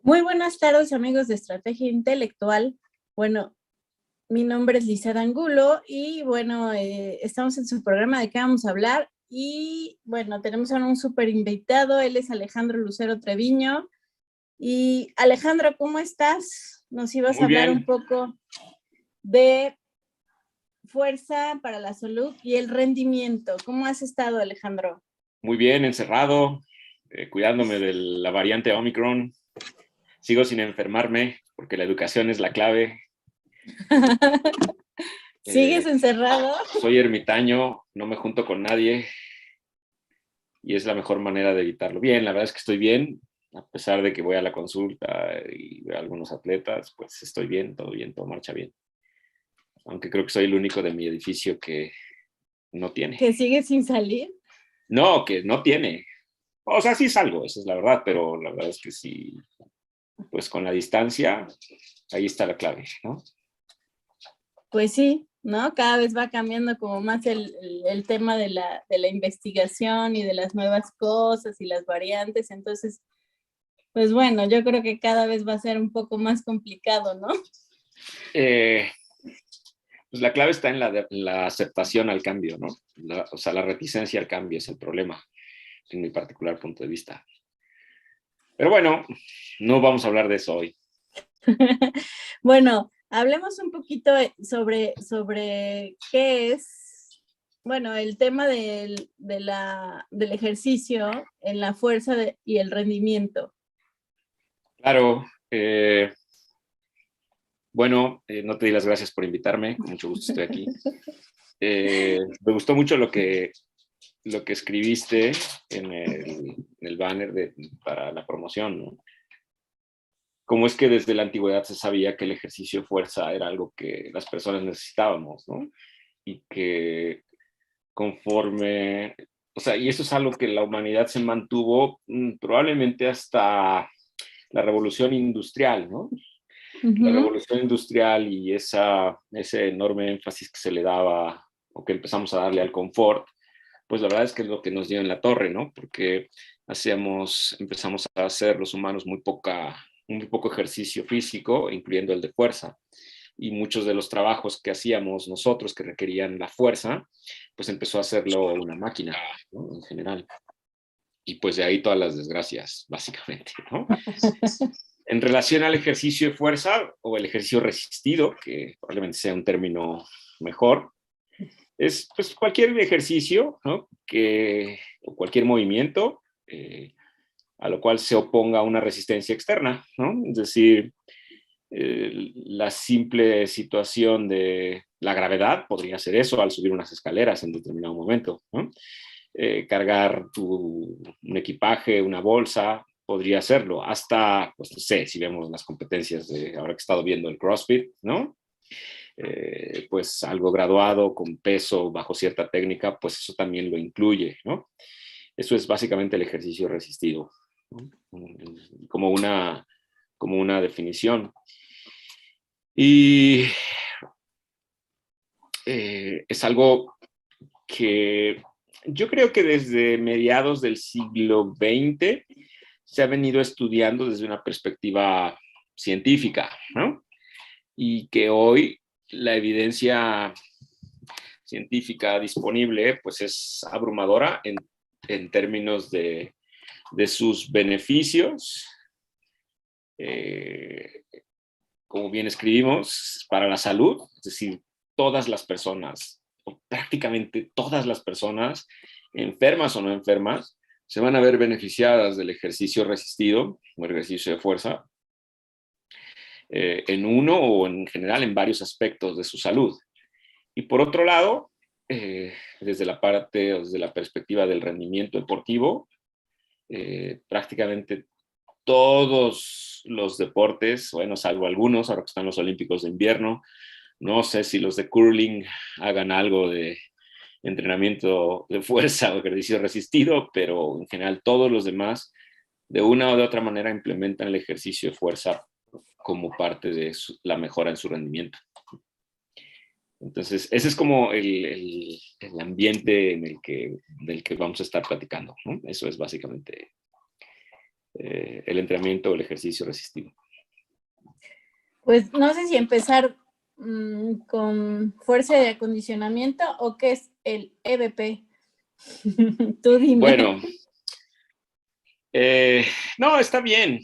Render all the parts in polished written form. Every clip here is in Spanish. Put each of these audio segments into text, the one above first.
Muy buenas tardes, amigos de Estrategia Intelectual. Bueno, mi nombre es Lizeth Angulo y bueno, estamos en su programa de qué vamos a hablar. Y bueno, tenemos a un súper invitado, él es Alejandro Lucero Treviño. Y Alejandro, ¿cómo estás? Nos ibas a Muy hablar un bien. poco de fuerza para la salud y el rendimiento. ¿Cómo has estado, Alejandro? Muy bien, encerrado, cuidándome de la variante Omicron. Sigo sin enfermarme porque la educación es la clave. ¿Sigues encerrado? Soy ermitaño, no me junto con nadie y es la mejor manera de evitarlo. Bien, la verdad es que estoy bien, a pesar de que voy a la consulta y veo a algunos atletas, pues estoy bien, todo marcha bien. Aunque creo que soy el único de mi edificio que no tiene. ¿Que sigues sin salir? No, que no tiene. O sea, sí salgo, esa es la verdad, pero la verdad es que sí, pues con la distancia, ahí está la clave, ¿no? Pues sí, ¿no? Cada vez va cambiando como más el tema de la investigación y de las nuevas cosas y las variantes. Entonces, pues bueno, yo creo que cada vez va a ser un poco más complicado, ¿no? Pues la clave está en la aceptación al cambio, ¿no? O sea, la reticencia al cambio es el problema, en mi particular punto de vista. Pero bueno, no vamos a hablar de eso hoy. Bueno, hablemos un poquito sobre qué es, bueno, el tema del ejercicio en la fuerza y el rendimiento. Claro, bueno, no te di las gracias por invitarme, con mucho gusto estoy aquí. Me gustó mucho lo que escribiste en el banner para la promoción, ¿no? Cómo es que desde la antigüedad se sabía que el ejercicio de fuerza era algo que las personas necesitábamos, ¿no? Y que conforme, o sea, y eso es algo que la humanidad se mantuvo probablemente hasta la revolución industrial, ¿no? La revolución industrial y ese enorme énfasis que se le daba o que empezamos a darle al confort, pues la verdad es que es lo que nos dio en la torre, ¿no? Porque empezamos a hacer los humanos muy poco ejercicio físico, incluyendo el de fuerza. Y muchos de los trabajos que hacíamos nosotros que requerían la fuerza, pues empezó a hacerlo una máquina, ¿no? En general. Y pues de ahí todas las desgracias, básicamente, ¿no? En relación al ejercicio de fuerza o el ejercicio resistido, que probablemente sea un término mejor, es pues cualquier ejercicio, ¿no? O cualquier movimiento a lo cual se oponga una resistencia externa, ¿no? Es decir, la simple situación de la gravedad podría ser eso al subir unas escaleras en determinado momento, ¿no? Cargar un equipaje, una bolsa, podría hacerlo. Hasta, pues no sé, si vemos las competencias de ahora que he estado viendo el CrossFit, ¿no? Pues algo graduado con peso bajo cierta técnica, pues eso también lo incluye, ¿no? Eso es básicamente el ejercicio resistido, ¿no? Como una definición. Y es algo que yo creo que desde mediados del siglo XX se ha venido estudiando desde una perspectiva científica, ¿no? Y que hoy la evidencia científica disponible pues es abrumadora en términos de sus beneficios, como bien escribimos, para la salud, es decir, todas las personas, o prácticamente todas las personas, enfermas o no enfermas, se van a ver beneficiadas del ejercicio resistido o ejercicio de fuerza en uno o en general en varios aspectos de su salud. Y por otro lado, desde la perspectiva del rendimiento deportivo, prácticamente todos los deportes, bueno, salvo algunos, ahora que están los Olímpicos de invierno, no sé si los de curling hagan algo de entrenamiento de fuerza o ejercicio resistido, pero en general todos los demás, de una o de otra manera, implementan el ejercicio de fuerza como parte de la mejora en su rendimiento. Entonces, ese es como el ambiente del que vamos a estar platicando, ¿no? Eso es básicamente el entrenamiento o el ejercicio resistido. Pues no sé si empezar con fuerza de acondicionamiento o qué es el EBP. Tú dime. Bueno, no, está bien.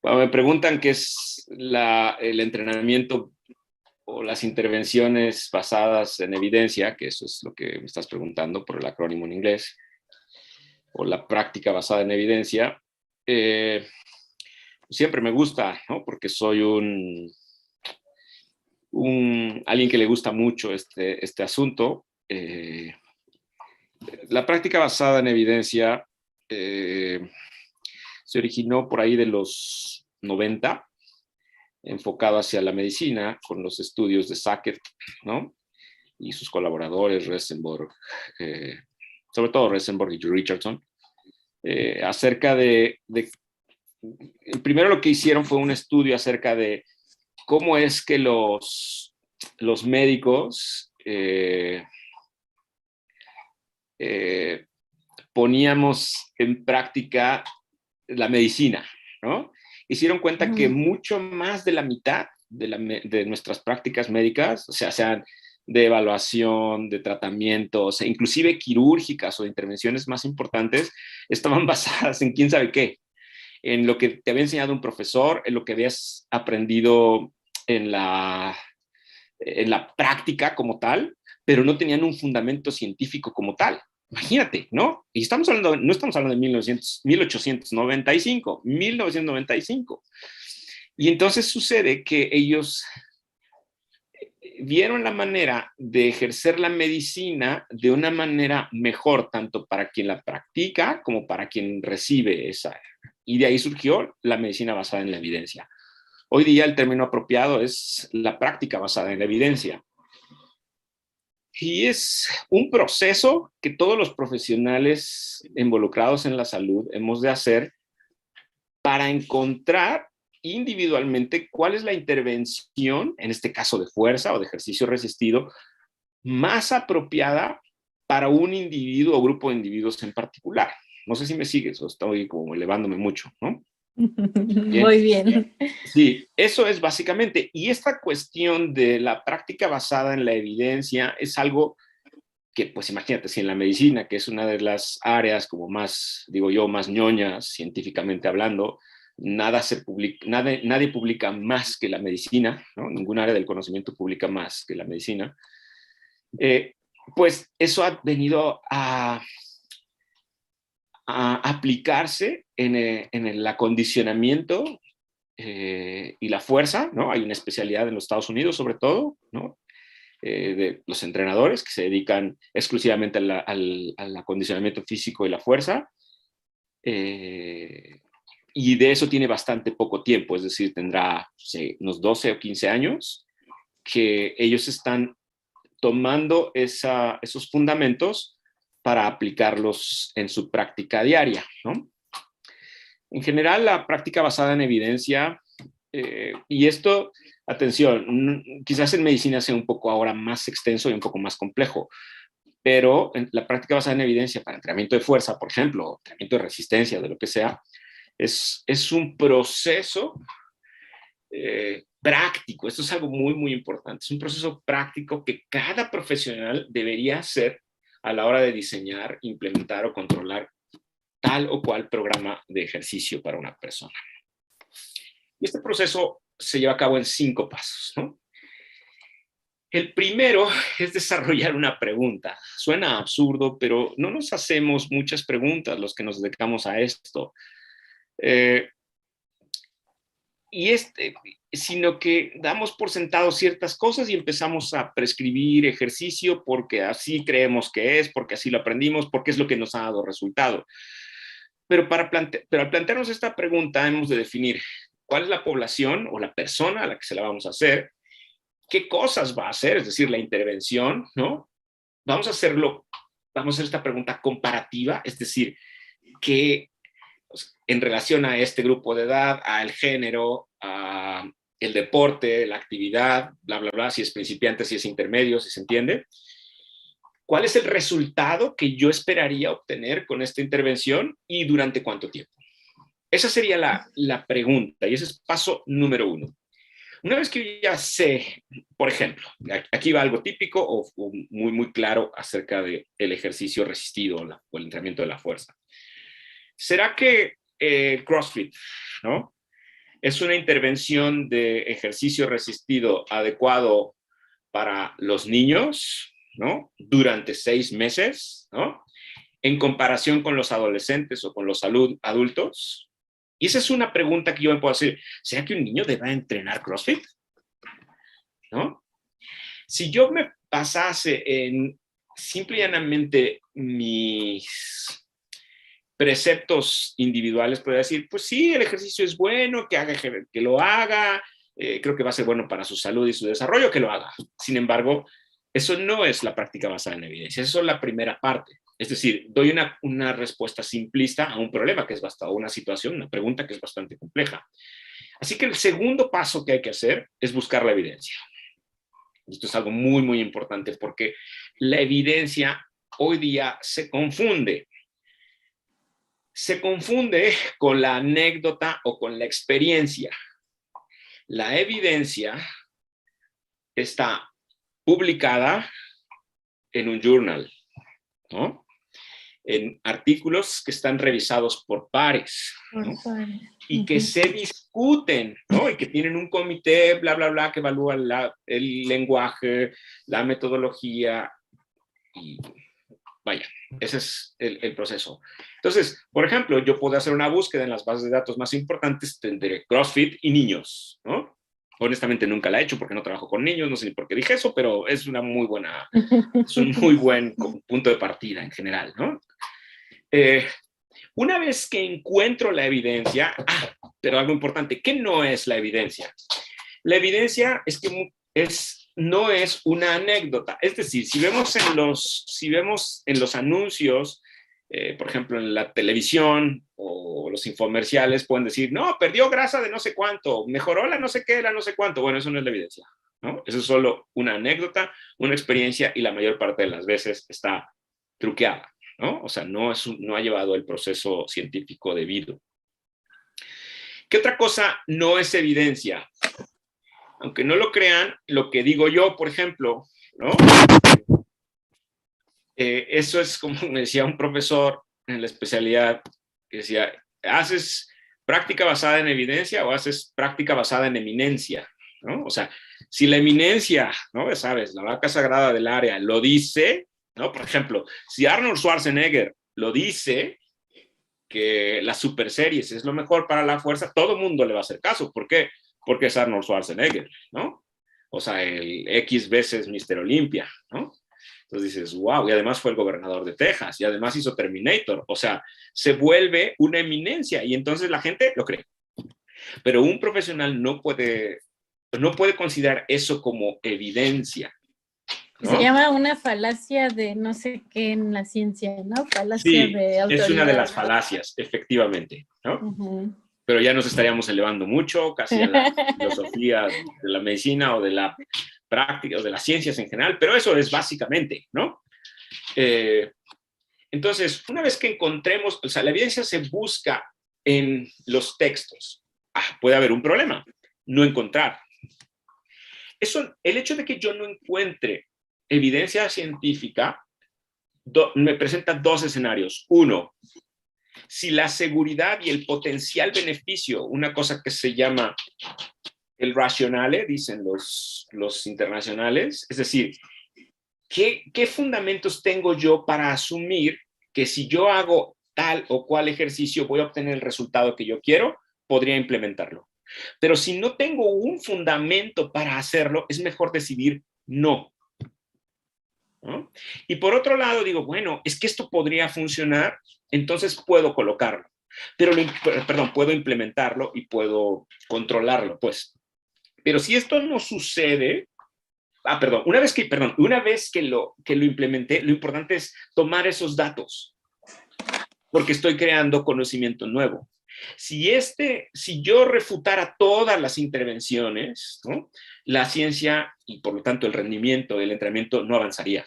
Cuando me preguntan qué es el entrenamiento o las intervenciones basadas en evidencia, que eso es lo que me estás preguntando por el acrónimo en inglés, o la práctica basada en evidencia, siempre me gusta, ¿no? Porque soy alguien que le gusta mucho este asunto. La práctica basada en evidencia se originó por ahí de los 90, enfocado hacia la medicina, con los estudios de Sackett, ¿no? Y sus colaboradores, Rosenberg, sobre todo Rosenberg y Richardson, acerca primero lo que hicieron fue un estudio acerca de cómo es que los médicos poníamos en práctica la medicina, ¿no? Hicieron cuenta que mucho más de la mitad de nuestras prácticas médicas, o sea, sean de evaluación, de tratamientos, inclusive quirúrgicas o de intervenciones más importantes, estaban basadas en quién sabe qué, en lo que te había enseñado un profesor, en lo que habías aprendido en la práctica como tal, pero no tenían un fundamento científico como tal. Imagínate, ¿no? Y no estamos hablando de 1895, 1995. Y entonces sucede que ellos vieron la manera de ejercer la medicina de una manera mejor, tanto para quien la practica como para quien recibe esa. Y de ahí surgió la medicina basada en la evidencia. Hoy día el término apropiado es la práctica basada en la evidencia. Y es un proceso que todos los profesionales involucrados en la salud hemos de hacer para encontrar individualmente cuál es la intervención, en este caso de fuerza o de ejercicio resistido, más apropiada para un individuo o grupo de individuos en particular. No sé si me sigues o estoy como elevándome mucho, ¿no? Bien. Muy bien. Sí, eso es básicamente. Y esta cuestión de la práctica basada en la evidencia es algo que, pues imagínate, si en la medicina, que es una de las áreas como más, digo yo, más ñoñas, científicamente hablando, nadie publica más que la medicina, ¿no? Ningún área del conocimiento publica más que la medicina. Pues eso ha venido a aplicarse en el acondicionamiento y la fuerza, ¿no? Hay una especialidad en los Estados Unidos, sobre todo, ¿no? De los entrenadores que se dedican exclusivamente al acondicionamiento físico y la fuerza. Y de eso tiene bastante poco tiempo, es decir, tendrá unos 12 o 15 años que ellos están tomando esos fundamentos para aplicarlos en su práctica diaria, ¿no? En general, la práctica basada en evidencia, y esto, atención, quizás en medicina sea un poco ahora más extenso y un poco más complejo, pero la práctica basada en evidencia para entrenamiento de fuerza, por ejemplo, entrenamiento de resistencia, de lo que sea, es un proceso práctico. Esto es algo muy, muy importante. Es un proceso práctico que cada profesional debería hacer a la hora de diseñar, implementar o controlar tal o cual programa de ejercicio para una persona. Y este proceso se lleva a cabo en 5 pasos, ¿no? El primero es desarrollar una pregunta. Suena absurdo, pero no nos hacemos muchas preguntas los que nos dedicamos a esto. Sino que damos por sentado ciertas cosas y empezamos a prescribir ejercicio porque así creemos que es, porque así lo aprendimos, porque es lo que nos ha dado resultado. Pero al plantearnos esta pregunta hemos de definir cuál es la población o la persona a la que se la vamos a hacer, qué cosas va a hacer, es decir, la intervención, ¿no? Vamos a hacer esta pregunta comparativa, es decir, que en relación a este grupo de edad, al género, a el deporte, la actividad, bla, bla, bla, si es principiante, si es intermedio, si se entiende. ¿Cuál es el resultado que yo esperaría obtener con esta intervención y durante cuánto tiempo? Esa sería la pregunta y ese es paso número 1. Una vez que yo ya sé, por ejemplo, aquí va algo típico o muy, muy claro acerca del ejercicio resistido o el entrenamiento de la fuerza. ¿Será que CrossFit, ¿no?, es una intervención de ejercicio resistido adecuado para los niños, ¿no?, durante 6 meses, ¿no?, en comparación con los adolescentes o con los adultos? Y esa es una pregunta que yo me puedo hacer. ¿Será que un niño debe entrenar CrossFit? ¿No? Si yo me basase en simple y llanamente mis preceptos individuales, podría decir, pues sí, el ejercicio es bueno, que lo haga, creo que va a ser bueno para su salud y su desarrollo, que lo haga. Sin embargo, eso no es la práctica basada en evidencia, eso es la primera parte. Es decir, doy una respuesta simplista a un problema que es bastante, una situación, una pregunta que es bastante compleja. Así que el segundo paso que hay que hacer es buscar la evidencia. Esto es algo muy, muy importante porque la evidencia hoy día se confunde. Se confunde con la anécdota o con la experiencia. La evidencia está publicada en un journal, ¿no?, en artículos que están revisados por pares, ¿no?, y que se discuten, ¿no?, y que tienen un comité, bla, bla, bla, que evalúa el lenguaje, la metodología, y vaya, ese es el proceso. Entonces, por ejemplo, yo puedo hacer una búsqueda en las bases de datos más importantes de CrossFit y niños, ¿no? Honestamente nunca la he hecho porque no trabajo con niños, no sé ni por qué dije eso, pero es un muy buen punto de partida en general, ¿no? Una vez que encuentro la evidencia, pero algo importante, ¿qué no es la evidencia? La evidencia es que no es una anécdota. Es decir, si vemos en los anuncios, por ejemplo, en la televisión o los infomerciales, pueden decir, no, perdió grasa de no sé cuánto, mejoró la no sé qué, la no sé cuánto. Bueno, eso no es la evidencia, ¿no? Eso es solo una anécdota, una experiencia y la mayor parte de las veces está truqueada, ¿no? O sea, no ha llevado el proceso científico debido. ¿Qué otra cosa no es evidencia? Aunque no lo crean, lo que digo yo, por ejemplo, ¿no? Eso es como me decía un profesor en la especialidad, que decía, ¿haces práctica basada en evidencia o haces práctica basada en eminencia? ¿No? O sea, si la eminencia, ¿no?, sabes, la vaca sagrada del área lo dice, ¿no? Por ejemplo, si Arnold Schwarzenegger lo dice, que las super series es lo mejor para la fuerza, todo el mundo le va a hacer caso. ¿Por qué? Porque es Arnold Schwarzenegger, ¿no? O sea, el X veces Mr. Olympia, ¿no? Entonces dices, wow, y además fue el gobernador de Texas, y además hizo Terminator. O sea, se vuelve una eminencia, y entonces la gente lo cree. Pero un profesional no puede considerar eso como evidencia, ¿no? Se llama una falacia de no sé qué en la ciencia, ¿no? Falacia Sí, de autoridad. es una de las falacias, efectivamente, ¿no? Pero ya nos estaríamos elevando mucho, casi a la filosofía de la medicina o de la práctica o de las ciencias en general, pero eso es básicamente, ¿no? Entonces, una vez que encontremos, o sea, la evidencia se busca en los textos. Puede haber un problema, no encontrar. El hecho de que yo no encuentre evidencia científica me presenta 2 escenarios. Uno, si la seguridad y el potencial beneficio, una cosa que se llama el rationale, dicen los internacionales, es decir, ¿qué fundamentos tengo yo para asumir que si yo hago tal o cual ejercicio voy a obtener el resultado que yo quiero? Podría implementarlo. Pero si no tengo un fundamento para hacerlo, es mejor decidir no. ¿No? Y por otro lado digo, bueno, es que esto podría funcionar, entonces puedo colocarlo, puedo implementarlo y puedo controlarlo, pues. Pero si esto no sucede, una vez que lo implementé, lo importante es tomar esos datos, porque estoy creando conocimiento nuevo. Si yo refutara todas las intervenciones, ¿no?, la ciencia y por lo tanto el rendimiento del entrenamiento no avanzaría.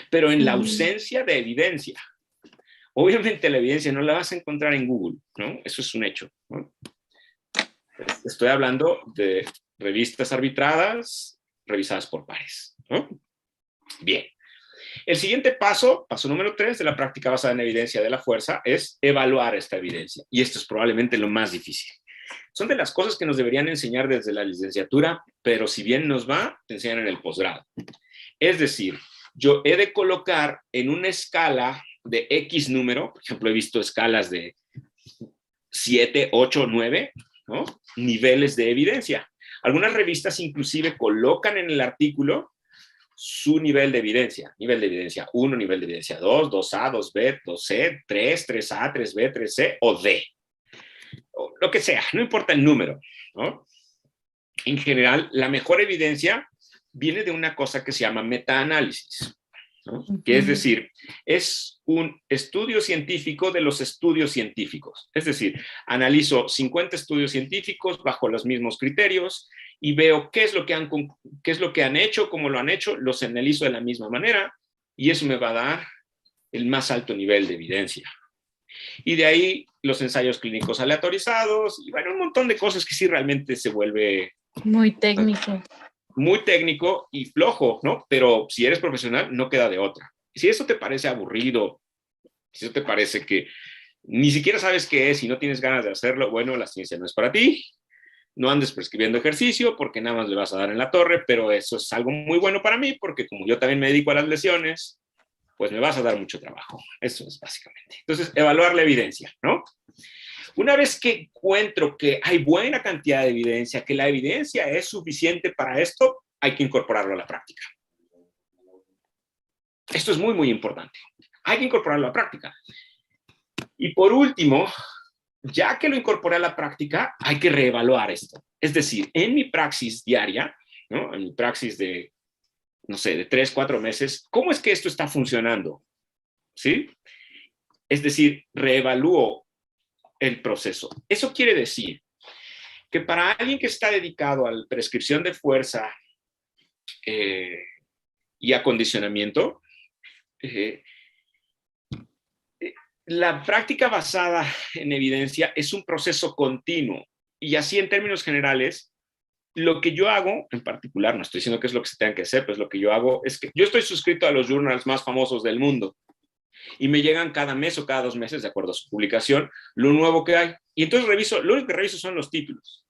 pero en la ausencia de evidencia. Obviamente la evidencia no la vas a encontrar en Google, ¿no? Eso es un hecho, ¿no? Estoy hablando de revistas arbitradas, revisadas por pares, ¿no? Bien. El siguiente paso, paso número 3 de la práctica basada en evidencia de la fuerza, es evaluar esta evidencia. Y esto es probablemente lo más difícil. Son de las cosas que nos deberían enseñar desde la licenciatura, pero si bien nos va, te enseñan en el posgrado. Es decir, yo he de colocar en una escala de X número, por ejemplo, he visto escalas de 7, 8, 9, ¿no? Niveles de evidencia. Algunas revistas inclusive colocan en el artículo su nivel de evidencia. Nivel de evidencia 1, nivel de evidencia 2, 2A, 2B, 2C, 3, 3A, 3B, 3C o D. O lo que sea, no importa el número, ¿no? En general, la mejor evidencia viene de una cosa que se llama metaanálisis, ¿no? Que es decir, es un estudio científico de los estudios científicos. Es decir, analizo 50 estudios científicos bajo los mismos criterios y veo qué es lo que han hecho, cómo lo han hecho, los analizo de la misma manera y eso me va a dar el más alto nivel de evidencia. Y de ahí los ensayos clínicos aleatorizados y bueno, un montón de cosas que sí realmente se vuelve muy técnico. Muy técnico y flojo, ¿no? Pero si eres profesional, no queda de otra. Si eso te parece aburrido, si eso te parece que ni siquiera sabes qué es y no tienes ganas de hacerlo, bueno, la ciencia no es para ti. No andes prescribiendo ejercicio porque nada más le vas a dar en la torre, pero eso es algo muy bueno para mí porque como yo también me dedico a las lesiones, pues me vas a dar mucho trabajo. Eso es básicamente. Entonces, evaluar la evidencia, ¿no? Una vez que encuentro que hay buena cantidad de evidencia, que la evidencia es suficiente para esto, hay que incorporarlo a la práctica. Esto es muy, muy importante. Hay que incorporarlo a la práctica. Y por último, ya que lo incorporé a la práctica, hay que reevaluar esto. Es decir, en mi praxis diaria, ¿no? En mi praxis de, no sé, de 3, 4 meses, ¿cómo es que esto está funcionando? ¿Sí? Es decir, reevalúo el proceso. Eso quiere decir que para alguien que está dedicado a la prescripción de fuerza y acondicionamiento, la práctica basada en evidencia es un proceso continuo y así en términos generales, lo que yo hago en particular, no estoy diciendo que es lo que se tenga que hacer, pues lo que yo hago es que yo estoy suscrito a los journals más famosos del mundo y me llegan cada mes o cada 2 meses, de acuerdo a su publicación, lo nuevo que hay. Y entonces reviso, lo único que reviso son los títulos.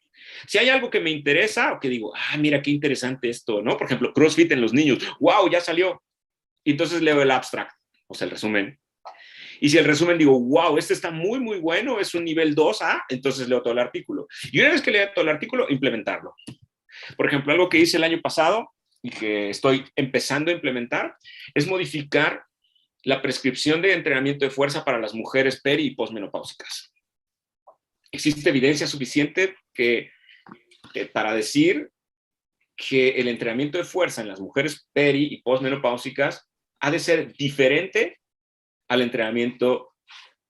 Si hay algo que me interesa o que digo, mira qué interesante esto, ¿no? Por ejemplo, CrossFit en los niños, wow, ya salió. Y entonces leo el abstract, o sea, el resumen. Y si el resumen digo, wow, este está muy, muy bueno, es un nivel 2A, entonces leo todo el artículo. Y una vez que leo todo el artículo, implementarlo. Por ejemplo, algo que hice el año pasado y que estoy empezando a implementar es modificar la prescripción de entrenamiento de fuerza para las mujeres peri y posmenopáusicas. Existe evidencia suficiente para decir que el entrenamiento de fuerza en las mujeres peri y posmenopáusicas ha de ser diferente al entrenamiento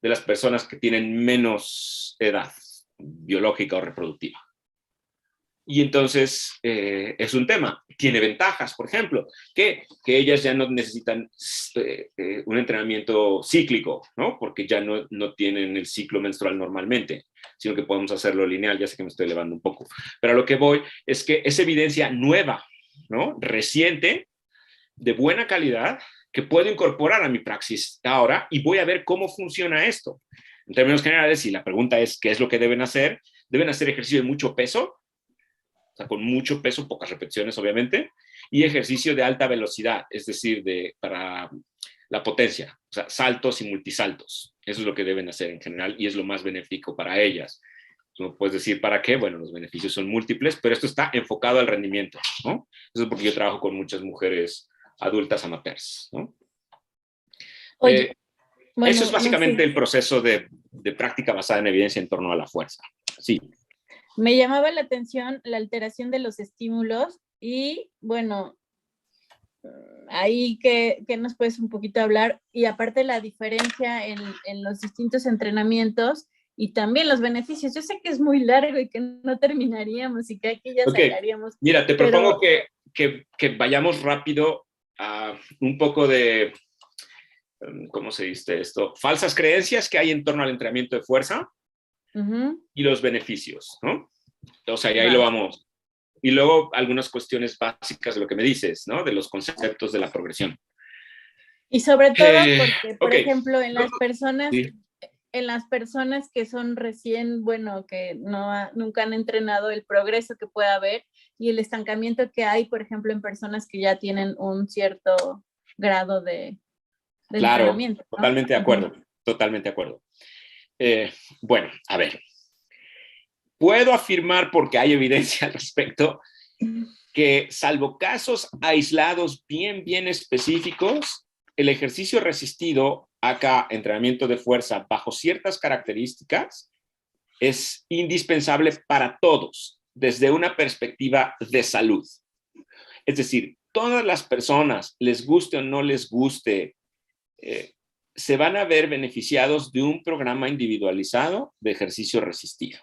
de las personas que tienen menos edad biológica o reproductiva. Y entonces es un tema. Tiene ventajas, por ejemplo, que ellas ya no necesitan un entrenamiento cíclico, ¿no? Porque ya no tienen el ciclo menstrual normalmente, sino que podemos hacerlo lineal. Ya sé que me estoy elevando un poco. Pero a lo que voy es que es evidencia nueva, ¿no? Reciente, de buena calidad, que puedo incorporar a mi praxis ahora y voy a ver cómo funciona esto. En términos generales, si la pregunta es ¿qué es lo que deben hacer? Deben hacer ejercicio de mucho peso, o sea, con mucho peso, pocas repeticiones, obviamente, y ejercicio de alta velocidad, es decir, para la potencia, o sea, saltos y multisaltos. Eso es lo que deben hacer en general y es lo más benéfico para ellas. Tú puedes decir para qué, bueno, los beneficios son múltiples, pero esto está enfocado al rendimiento, ¿no? Eso es porque yo trabajo con muchas mujeres adultas amateurs, ¿no? Oye, bueno, eso es básicamente no sé. el proceso de práctica basada en evidencia en torno a la fuerza. Sí. Me llamaba la atención la alteración de los estímulos y, bueno, ahí que nos puedes un poquito hablar y aparte la diferencia en los distintos entrenamientos y también los beneficios. Yo sé que es muy largo y que no terminaríamos y que aquí ya sacaríamos. Mira, te propongo que vayamos rápido un poco de, ¿cómo se dice esto? Falsas creencias que hay en torno al entrenamiento de fuerza y los beneficios, ¿no? O sea, y ahí lo vamos. Y luego algunas cuestiones básicas de lo que me dices, ¿no? De los conceptos de la progresión. Y sobre todo porque, por okay. ejemplo, en las personas... Sí. En las personas que son recién, bueno, que nunca han entrenado, el progreso que puede haber y el estancamiento que hay, por ejemplo, en personas que ya tienen un cierto grado de claro, entrenamiento, ¿no? Totalmente de acuerdo, totalmente de acuerdo. Bueno, a ver. Puedo afirmar, porque hay evidencia al respecto, que salvo casos aislados bien específicos, el ejercicio resistido, acá entrenamiento de fuerza, bajo ciertas características, es indispensable para todos, desde una perspectiva de salud. Es decir, todas las personas, les guste o no les guste, se van a ver beneficiados de un programa individualizado de ejercicio resistido.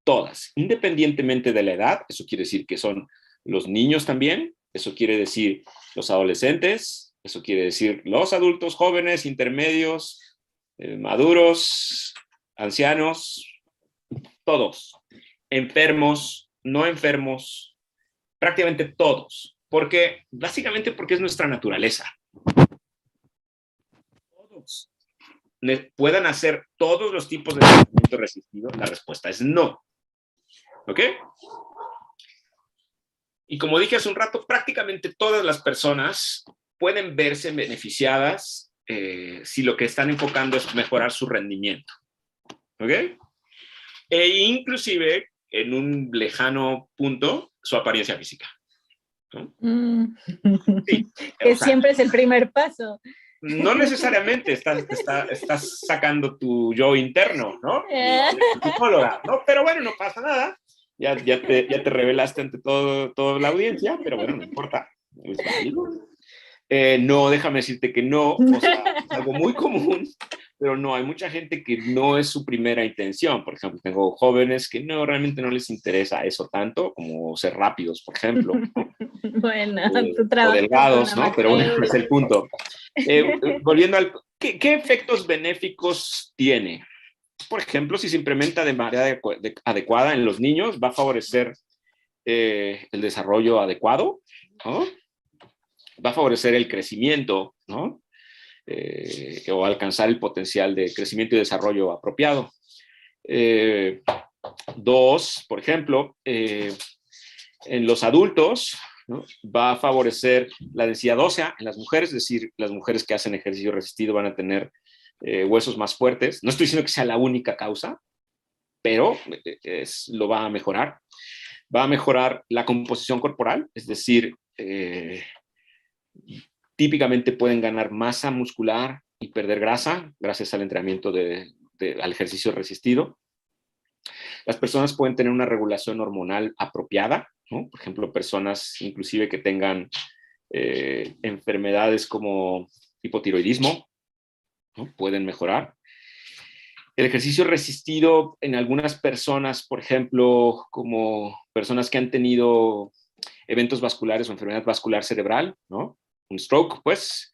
Todas, independientemente de la edad, eso quiere decir que son los niños también, eso quiere decir los adolescentes, eso quiere decir los adultos jóvenes, intermedios, maduros, ancianos, todos, enfermos, no enfermos, prácticamente todos, porque básicamente porque es nuestra naturaleza. Todos puedan hacer todos los tipos de entrenamiento resistido, la respuesta es no. ¿Ok? Y como dije hace un rato, prácticamente todas las personas pueden verse beneficiadas si lo que están enfocando es mejorar su rendimiento. ¿Ok? E inclusive, en un lejano punto, su apariencia física. ¿No? Sí, que siempre es el primer paso. No necesariamente estás sacando tu yo interno, ¿no? Psicóloga, ¿no? Pero bueno, no pasa nada. Ya te revelaste ante toda la audiencia, pero bueno, no importa. Es válido. No, déjame decirte que no, o sea, es algo muy común, pero no, hay mucha gente que no es su primera intención. Por ejemplo, tengo jóvenes que realmente no les interesa eso tanto como ser rápidos, por ejemplo. Bueno, tu trabajo. O delgados, ¿no? Pero bueno, ese es el punto. Volviendo al... ¿Qué efectos benéficos tiene? Por ejemplo, si se implementa de manera adecuada en los niños, va a favorecer el desarrollo adecuado, ¿no? Va a favorecer el crecimiento, ¿no? O alcanzar el potencial de crecimiento y desarrollo apropiado. Dos, por ejemplo, en los adultos, ¿no? Va a favorecer la densidad ósea en las mujeres, es decir, las mujeres que hacen ejercicio resistido van a tener huesos más fuertes. No estoy diciendo que sea la única causa, pero lo va a mejorar. Va a mejorar la composición corporal, es decir, típicamente pueden ganar masa muscular y perder grasa gracias al entrenamiento al ejercicio resistido. Las personas pueden tener una regulación hormonal apropiada, ¿no? Por ejemplo, personas inclusive que tengan enfermedades como hipotiroidismo, ¿no? Pueden mejorar. El ejercicio resistido en algunas personas, por ejemplo, como personas que han tenido eventos vasculares o enfermedad vascular cerebral, ¿no? Un stroke, pues,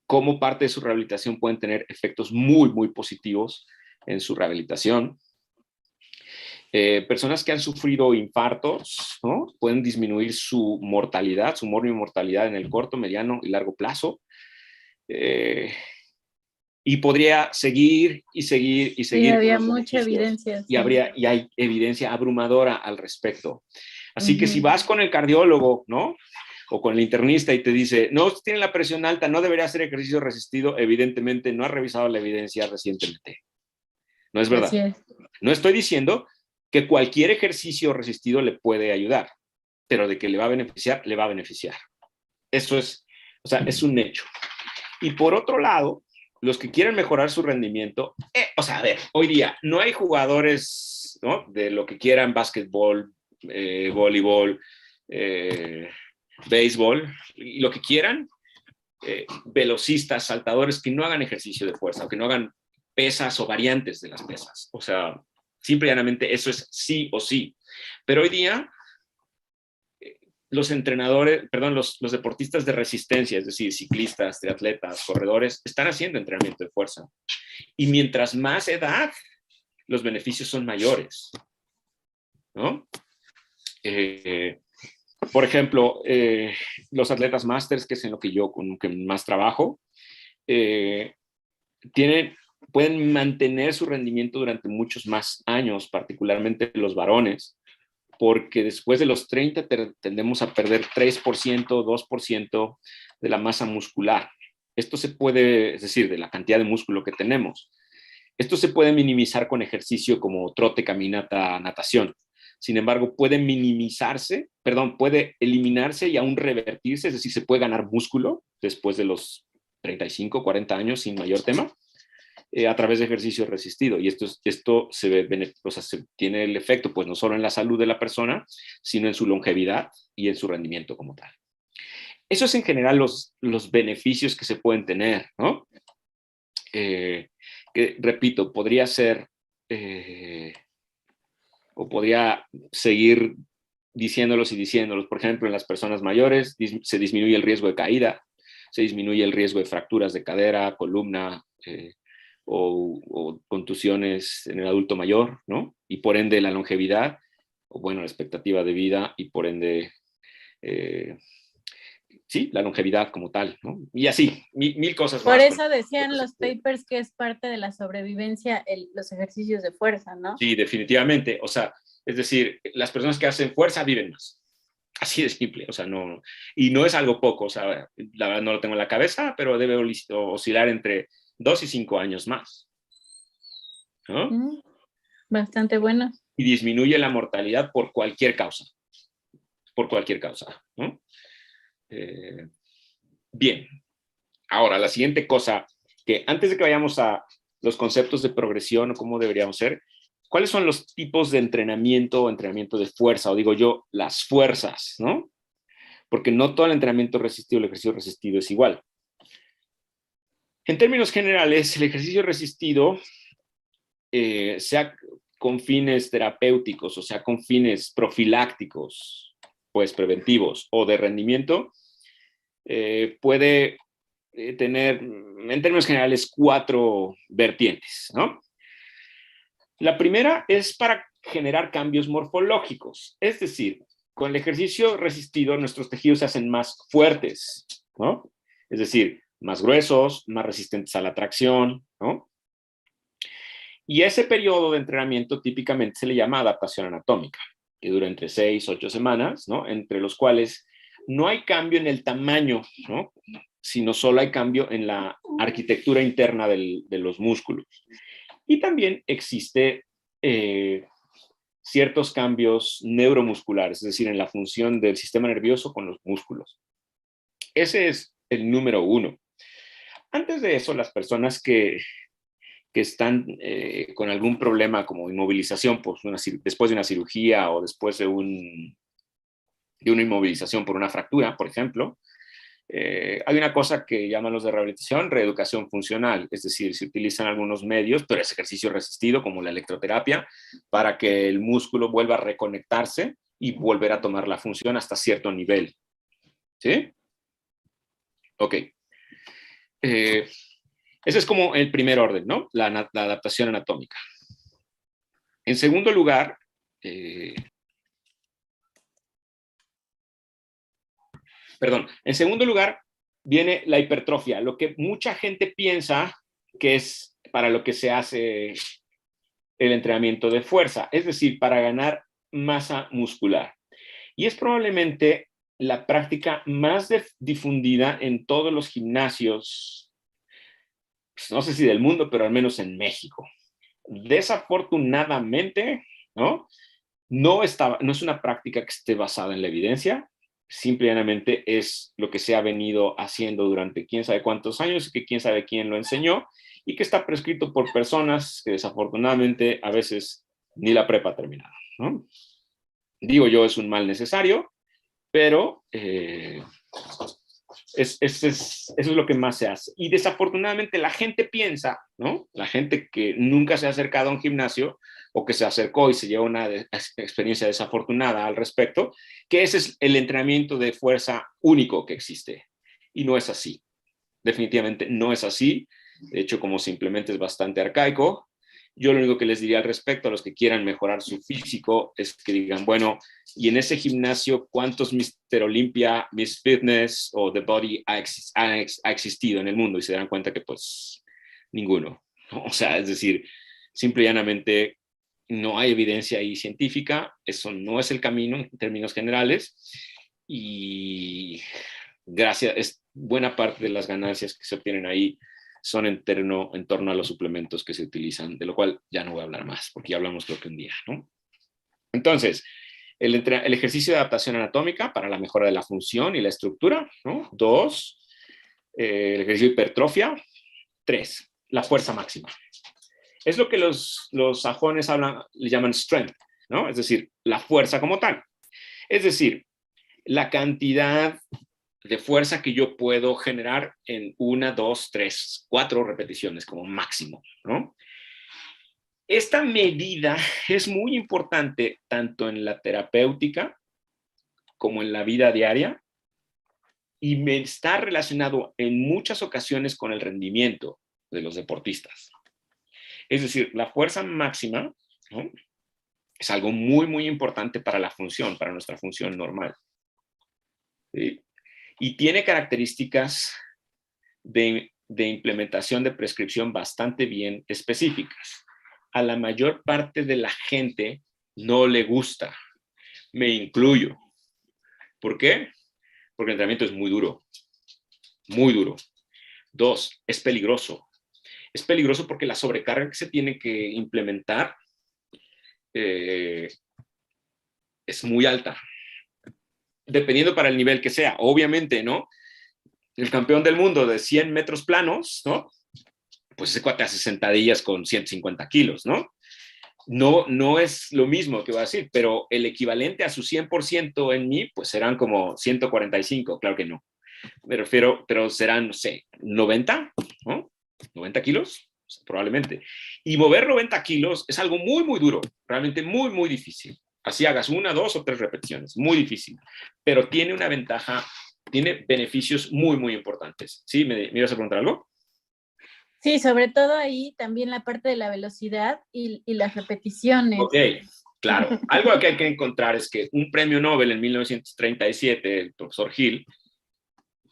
como parte de su rehabilitación pueden tener efectos muy positivos en su rehabilitación. Personas que han sufrido infartos, ¿no? Pueden disminuir su mortalidad, su mortalidad en el corto, mediano y largo plazo. Y podría seguir. Sí, había mucha evidencia. Sí. Y hay evidencia abrumadora al respecto. Así que si vas con el cardiólogo, ¿no? O con el internista y te dice, no, usted tiene la presión alta, no debería hacer ejercicio resistido, evidentemente no ha revisado la evidencia recientemente. No es verdad. Así es. No estoy diciendo que cualquier ejercicio resistido le puede ayudar, pero de que le va a beneficiar, le va a beneficiar. Eso es, o sea, es un hecho. Y por otro lado, los que quieren mejorar su rendimiento, o sea, a ver, hoy día no hay jugadores, ¿no? De lo que quieran, básquetbol, voleibol, béisbol, lo que quieran, velocistas, saltadores que no hagan ejercicio de fuerza, o que no hagan pesas o variantes de las pesas. O sea, simple y llanamente eso es sí o sí. Pero hoy día los entrenadores, perdón, los deportistas de resistencia, es decir, ciclistas, triatletas, corredores, están haciendo entrenamiento de fuerza. Y mientras más edad, los beneficios son mayores, ¿no? Por ejemplo, los atletas másters, que es en lo que yo con que más trabajo, pueden mantener su rendimiento durante muchos más años, particularmente los varones, porque después de los 30 tendemos a perder 3%, 2% de la masa muscular. Esto se puede, es decir, de la cantidad de músculo que tenemos. Esto se puede minimizar con ejercicio como trote, caminata, natación. Sin embargo, puede eliminarse y aún revertirse, es decir, se puede ganar músculo después de los 35, 40 años sin mayor tema, a través de ejercicio resistido. Y esto se tiene el efecto, pues no solo en la salud de la persona, sino en su longevidad y en su rendimiento como tal. Eso es en general los beneficios que se pueden tener, ¿no? Que, repito, podría ser, o podría seguir diciéndolos y diciéndolos. Por ejemplo, en las personas mayores se disminuye el riesgo de caída, se disminuye el riesgo de fracturas de cadera, columna, o contusiones en el adulto mayor, ¿no? Y por ende la longevidad, o bueno, la expectativa de vida, y por ende, sí, la longevidad como tal, ¿no? Y así, mil cosas por más. Por eso decían los papers que es parte de la sobrevivencia los ejercicios de fuerza, ¿no? Sí, definitivamente. O sea, es decir, las personas que hacen fuerza viven más. Así de simple, o sea, no, y no es algo poco, o sea, la verdad no lo tengo en la cabeza, pero debe oscilar entre 2 y 5 años más, ¿no? Bastante bueno. Y disminuye la mortalidad por cualquier causa, ¿no? Bien, ahora la siguiente cosa, que antes de que vayamos a los conceptos de progresión o cómo deberíamos ser, ¿cuáles son los tipos de entrenamiento o entrenamiento de fuerza? O digo yo, las fuerzas, ¿no? Porque no todo el entrenamiento resistido, el ejercicio resistido es igual. En términos generales, el ejercicio resistido, sea con fines terapéuticos, o sea, con fines profilácticos, pues preventivos o de rendimiento, puede tener, en términos generales, 4 vertientes, ¿no? La primera es para generar cambios morfológicos, es decir, con el ejercicio resistido nuestros tejidos se hacen más fuertes, ¿no? Es decir, más gruesos, más resistentes a la tracción, ¿no? Y ese periodo de entrenamiento típicamente se le llama adaptación anatómica, que dura entre 6 y 8 semanas, ¿no? Entre los cuales no hay cambio en el tamaño, ¿no? Sino solo hay cambio en la arquitectura interna de los músculos. Y también existe ciertos cambios neuromusculares, es decir, en la función del sistema nervioso con los músculos. Ese es el número 1. Antes de eso, las personas que están con algún problema como inmovilización, pues después de una cirugía o después de una inmovilización por una fractura, por ejemplo, hay una cosa que llaman los de rehabilitación reeducación funcional, es decir, se utilizan algunos medios, pero es ejercicio resistido como la electroterapia, para que el músculo vuelva a reconectarse y volver a tomar la función hasta cierto nivel. ¿Sí? Ok. Ese es como el primer orden, ¿no? La adaptación anatómica. En segundo lugar, viene la hipertrofia, lo que mucha gente piensa que es para lo que se hace el entrenamiento de fuerza, es decir, para ganar masa muscular. Y es probablemente la práctica más difundida en todos los gimnasios, pues no sé si del mundo, pero al menos en México. Desafortunadamente, ¿no? No es una práctica que esté basada en la evidencia, simplemente es lo que se ha venido haciendo durante quién sabe cuántos años, que quién sabe quién lo enseñó, y que está prescrito por personas que desafortunadamente a veces ni la prepa terminaron, ¿no? Digo yo, es un mal necesario, pero Eso es lo que más se hace. Y desafortunadamente la gente piensa, ¿no? La gente que nunca se ha acercado a un gimnasio o que se acercó y se lleva una experiencia desafortunada al respecto, que ese es el entrenamiento de fuerza único que existe. Y no es así. Definitivamente no es así. De hecho, como simplemente es bastante arcaico. Yo lo único que les diría al respecto a los que quieran mejorar su físico es que digan, bueno, y en ese gimnasio, ¿cuántos Mr. Olympia, Miss Fitness o The Body ha existido en el mundo? Y se dan cuenta que pues ninguno. O sea, es decir, simple y llanamente no hay evidencia ahí científica, eso no es el camino en términos generales y buena parte de las ganancias que se obtienen ahí son en torno a los suplementos que se utilizan, de lo cual ya no voy a hablar más, porque ya hablamos creo que un día, ¿no? Entonces, el ejercicio de adaptación anatómica para la mejora de la función y la estructura, ¿no? 2, el ejercicio de hipertrofia. 3, la fuerza máxima. Es lo que los sajones le llaman strength, ¿no? Es decir, la fuerza como tal. Es decir, la cantidad de fuerza que yo puedo generar en 1, 2, 3, 4 repeticiones como máximo, ¿no? Esta medida es muy importante tanto en la terapéutica como en la vida diaria y me está relacionado en muchas ocasiones con el rendimiento de los deportistas. Es decir, la fuerza máxima, ¿no? Es algo muy, muy importante para la función, para nuestra función normal. ¿Sí? Y tiene características de implementación de prescripción bastante bien específicas. A la mayor parte de la gente no le gusta. Me incluyo. ¿Por qué? Porque el entrenamiento es muy duro. Muy duro. 2, es peligroso. Es peligroso porque la sobrecarga que se tiene que implementar es muy alta. Dependiendo para el nivel que sea. Obviamente, ¿no? El campeón del mundo de 100 metros planos, ¿no? Pues ese cuate hace sentadillas con 150 kilos, ¿no? No es lo mismo que voy a decir, pero el equivalente a su 100% en mí, pues serán como 145, claro que no. Me refiero, pero serán, no sé, 90, ¿no? 90 kilos, probablemente. Y mover 90 kilos es algo muy, muy duro, realmente muy, muy difícil. Así hagas 1, 2 o 3 repeticiones, muy difícil. Pero tiene una ventaja, tiene beneficios muy, muy importantes. ¿Sí? ¿Me ibas a preguntar algo? Sí, sobre todo ahí también la parte de la velocidad y las repeticiones. Ok, claro. Algo que hay que encontrar es que un premio Nobel en 1937, el profesor Hill,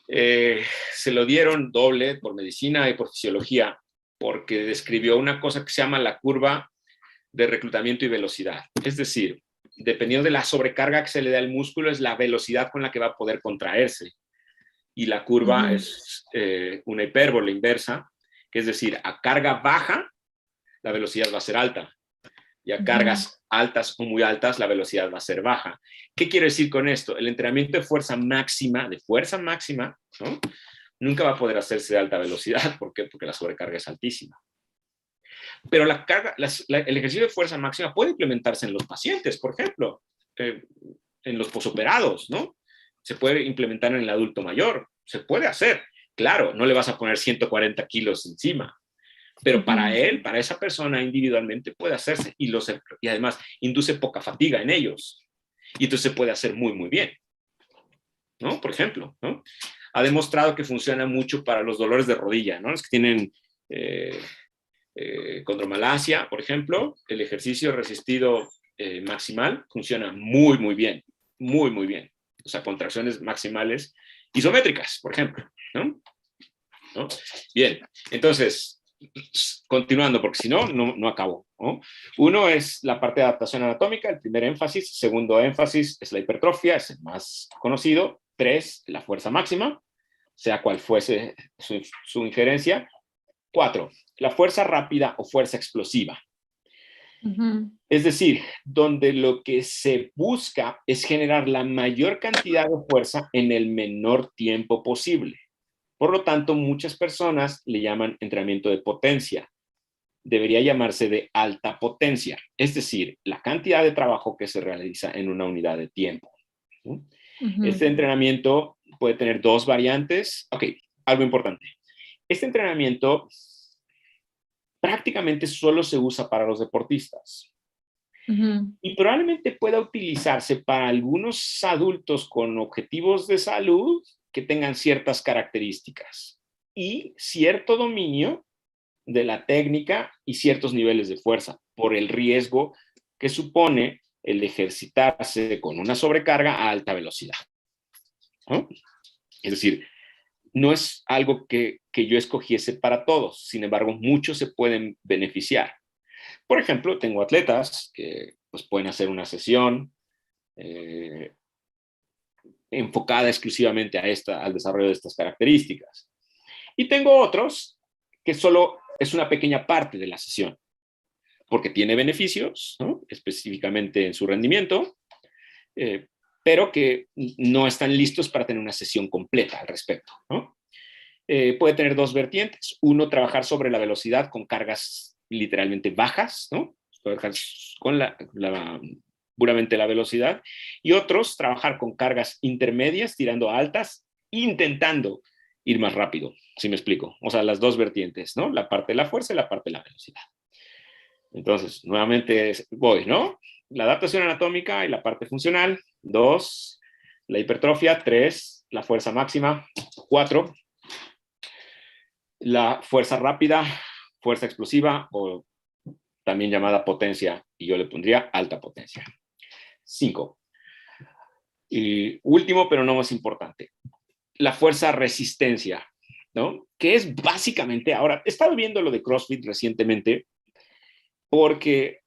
se lo dieron doble por medicina y por fisiología, porque describió una cosa que se llama la curva de reclutamiento y velocidad. Es decir, dependiendo de la sobrecarga que se le da al músculo, es la velocidad con la que va a poder contraerse. Y la curva es una hipérbole inversa, que es decir, a carga baja, la velocidad va a ser alta. Y a cargas altas o muy altas, la velocidad va a ser baja. ¿Qué quiero decir con esto? El entrenamiento de fuerza máxima, ¿no? Nunca va a poder hacerse de alta velocidad. ¿Por qué? Porque la sobrecarga es altísima. Pero el ejercicio de fuerza máxima puede implementarse en los pacientes, por ejemplo, en los posoperados, ¿no? Se puede implementar en el adulto mayor, se puede hacer. Claro, no le vas a poner 140 kilos encima, pero para él, para esa persona individualmente puede hacerse y además induce poca fatiga en ellos. Y entonces se puede hacer muy, muy bien, ¿no? Por ejemplo, ¿no? Ha demostrado que funciona mucho para los dolores de rodilla, ¿no? Los que tienen condromalacia, por ejemplo, el ejercicio resistido maximal funciona muy, muy bien, muy, muy bien. O sea, contracciones maximales isométricas, por ejemplo, ¿no? ¿No? Bien, entonces, continuando, porque si no, no acabo, ¿no? Uno es la parte de adaptación anatómica, el primer énfasis. Segundo énfasis es la hipertrofia, es el más conocido. 3, la fuerza máxima, sea cual fuese su injerencia. 4, la fuerza rápida o fuerza explosiva. Es decir, donde lo que se busca es generar la mayor cantidad de fuerza en el menor tiempo posible. Por lo tanto, muchas personas le llaman entrenamiento de potencia. Debería llamarse de alta potencia, es decir, la cantidad de trabajo que se realiza en una unidad de tiempo. Ujú, Este entrenamiento puede tener dos variantes. Ok, algo importante. Este entrenamiento prácticamente solo se usa para los deportistas ujú, y probablemente pueda utilizarse para algunos adultos con objetivos de salud que tengan ciertas características y cierto dominio de la técnica y ciertos niveles de fuerza por el riesgo que supone el ejercitarse con una sobrecarga a alta velocidad, ¿no? Es decir, no es algo que yo escogiese para todos, sin embargo, muchos se pueden beneficiar. Por ejemplo, tengo atletas que pues, pueden hacer una sesión eh, enfocada exclusivamente al desarrollo de estas características. Y tengo otros que solo es una pequeña parte de la sesión, porque tiene beneficios, ¿no? Específicamente en su rendimiento, eh, pero que no están listos para tener una sesión completa al respecto, ¿no? Puede tener dos vertientes. Uno, trabajar sobre la velocidad con cargas literalmente bajas, ¿no? Trabajar con puramente la velocidad. Y otros, trabajar con cargas intermedias, tirando a altas, intentando ir más rápido, si me explico. O sea, las dos vertientes, ¿no? La parte de la fuerza y la parte de la velocidad. Entonces, nuevamente voy, ¿no? La adaptación anatómica y la parte funcional. 2, la hipertrofia. 3, la fuerza máxima. 4, la fuerza rápida, fuerza explosiva o también llamada potencia, y yo le pondría alta potencia. 5. Y último, pero no más importante, la fuerza resistencia, ¿no? Que es básicamente, ahora, he estado viendo lo de CrossFit recientemente porque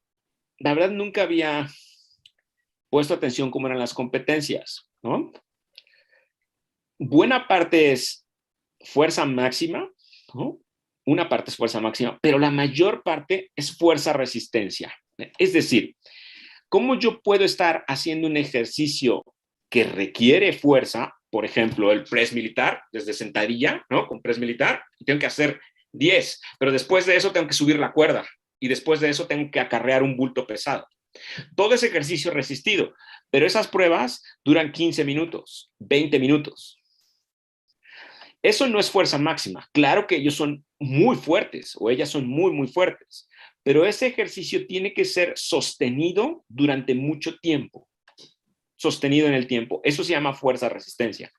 la verdad nunca había puesto atención cómo eran las competencias, ¿no? Buena parte es fuerza máxima, ¿no? Una parte es fuerza máxima, pero la mayor parte es fuerza resistencia. Es decir, ¿cómo yo puedo estar haciendo un ejercicio que requiere fuerza? Por ejemplo, el press militar, desde sentadilla, ¿no? Con press militar, tengo que hacer 10, pero después de eso tengo que subir la cuerda y después de eso tengo que acarrear un bulto pesado. Todo ese ejercicio resistido, pero esas pruebas duran 15 minutos, 20 minutos. Eso no es fuerza máxima. Claro que ellos son muy fuertes o ellas son muy, muy fuertes, pero ese ejercicio tiene que ser sostenido durante mucho tiempo, sostenido en el tiempo. Eso se llama fuerza resistencia.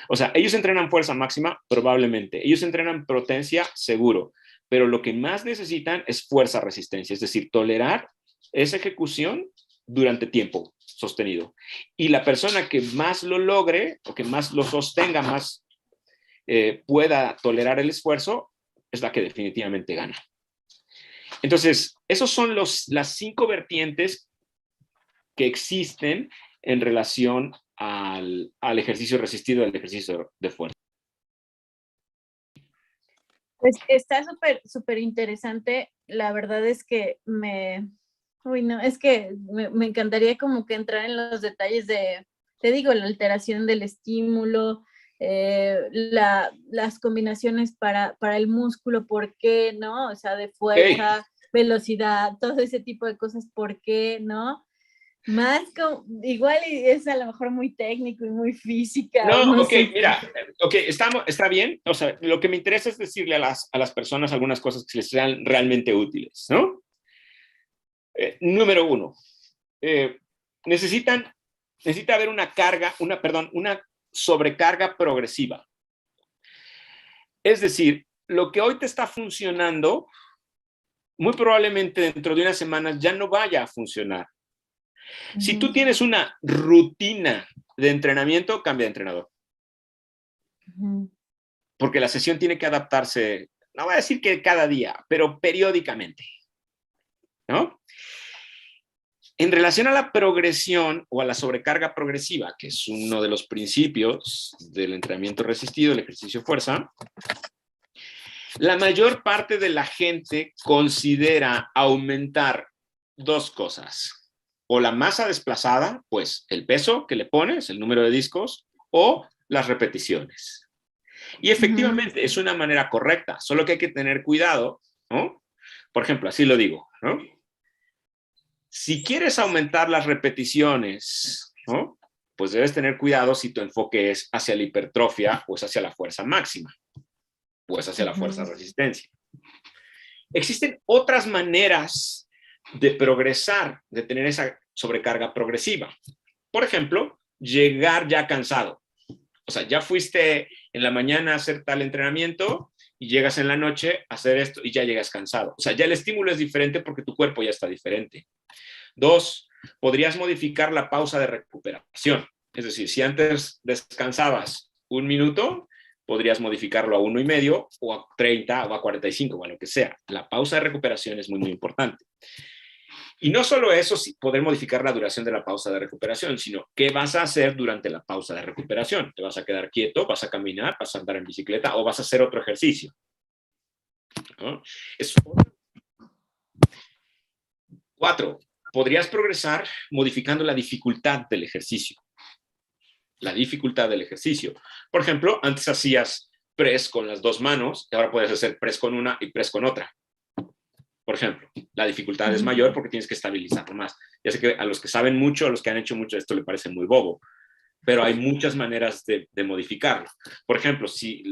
O sea, ellos entrenan fuerza máxima, probablemente. Ellos entrenan potencia, seguro. Pero lo que más necesitan es fuerza resistencia, es decir, tolerar esa ejecución durante tiempo sostenido. Y la persona que más lo logre o que más lo sostenga, más pueda tolerar el esfuerzo, es la que definitivamente gana. Entonces, esos son las 5 vertientes que existen en relación al ejercicio resistido, al ejercicio de fuerza. Pues está súper, súper interesante. La verdad es que uy, no, es que me encantaría como que entrar en los detalles de, te digo, la alteración del estímulo, las combinaciones para el músculo, ¿por qué, no? O sea, de Hey, fuerza, velocidad, todo ese tipo de cosas, ¿por qué, no? Más como, igual es a lo mejor muy técnico y muy física, o no, no ok, sé. mira, ok, está bien. O sea, lo que me interesa es decirle a las personas algunas cosas que les sean realmente útiles, ¿no? Número 1, eh, necesita haber una carga, una sobrecarga progresiva. Es decir, lo que hoy te está funcionando, muy probablemente dentro de unas semanas ya no vaya a funcionar. Si tú Ujú, tienes una rutina de entrenamiento, cambia de entrenador. ujú. Porque la sesión tiene que adaptarse, no voy a decir que cada día, pero periódicamente, ¿no? En relación a la progresión o a la sobrecarga progresiva, que es uno de los principios del entrenamiento resistido, el ejercicio fuerza, la mayor parte de la gente considera aumentar dos cosas. O la masa desplazada, pues el peso que le pones, el número de discos, o las repeticiones. Y Ujú, efectivamente es una manera correcta, solo que hay que tener cuidado, ¿no? Por ejemplo, así lo digo, ¿no? Si quieres aumentar las repeticiones, ¿no? pues debes tener cuidado si tu enfoque es hacia la hipertrofia o es hacia la fuerza máxima, o es hacia la fuerza resistencia. Existen otras maneras de progresar, de tener esa sobrecarga progresiva. Por ejemplo, llegar ya cansado. O sea, ya fuiste en la mañana a hacer tal entrenamiento y llegas en la noche a hacer esto y ya llegas cansado. O sea, ya el estímulo es diferente porque tu cuerpo ya está diferente. 2, podrías modificar la pausa de recuperación. Es decir, si antes descansabas 1 minuto, podrías modificarlo a 1,5 o a 30 o a 45 o a lo que sea. La pausa de recuperación es muy, muy importante. Y no solo eso, poder modificar la duración de la pausa de recuperación, sino qué vas a hacer durante la pausa de recuperación. ¿Te vas a quedar quieto? ¿Vas a caminar? ¿Vas a andar en bicicleta? ¿O vas a hacer otro ejercicio? ¿No? 4, podrías progresar modificando la dificultad del ejercicio. La dificultad del ejercicio. Por ejemplo, antes hacías press con las 2 manos y ahora puedes hacer press con una y press con otra. Por ejemplo, la dificultad es mayor porque tienes que estabilizarlo más. Ya sé que a los que saben mucho, a los que han hecho mucho esto, le parece muy bobo, pero hay muchas maneras de modificarlo. Por ejemplo, si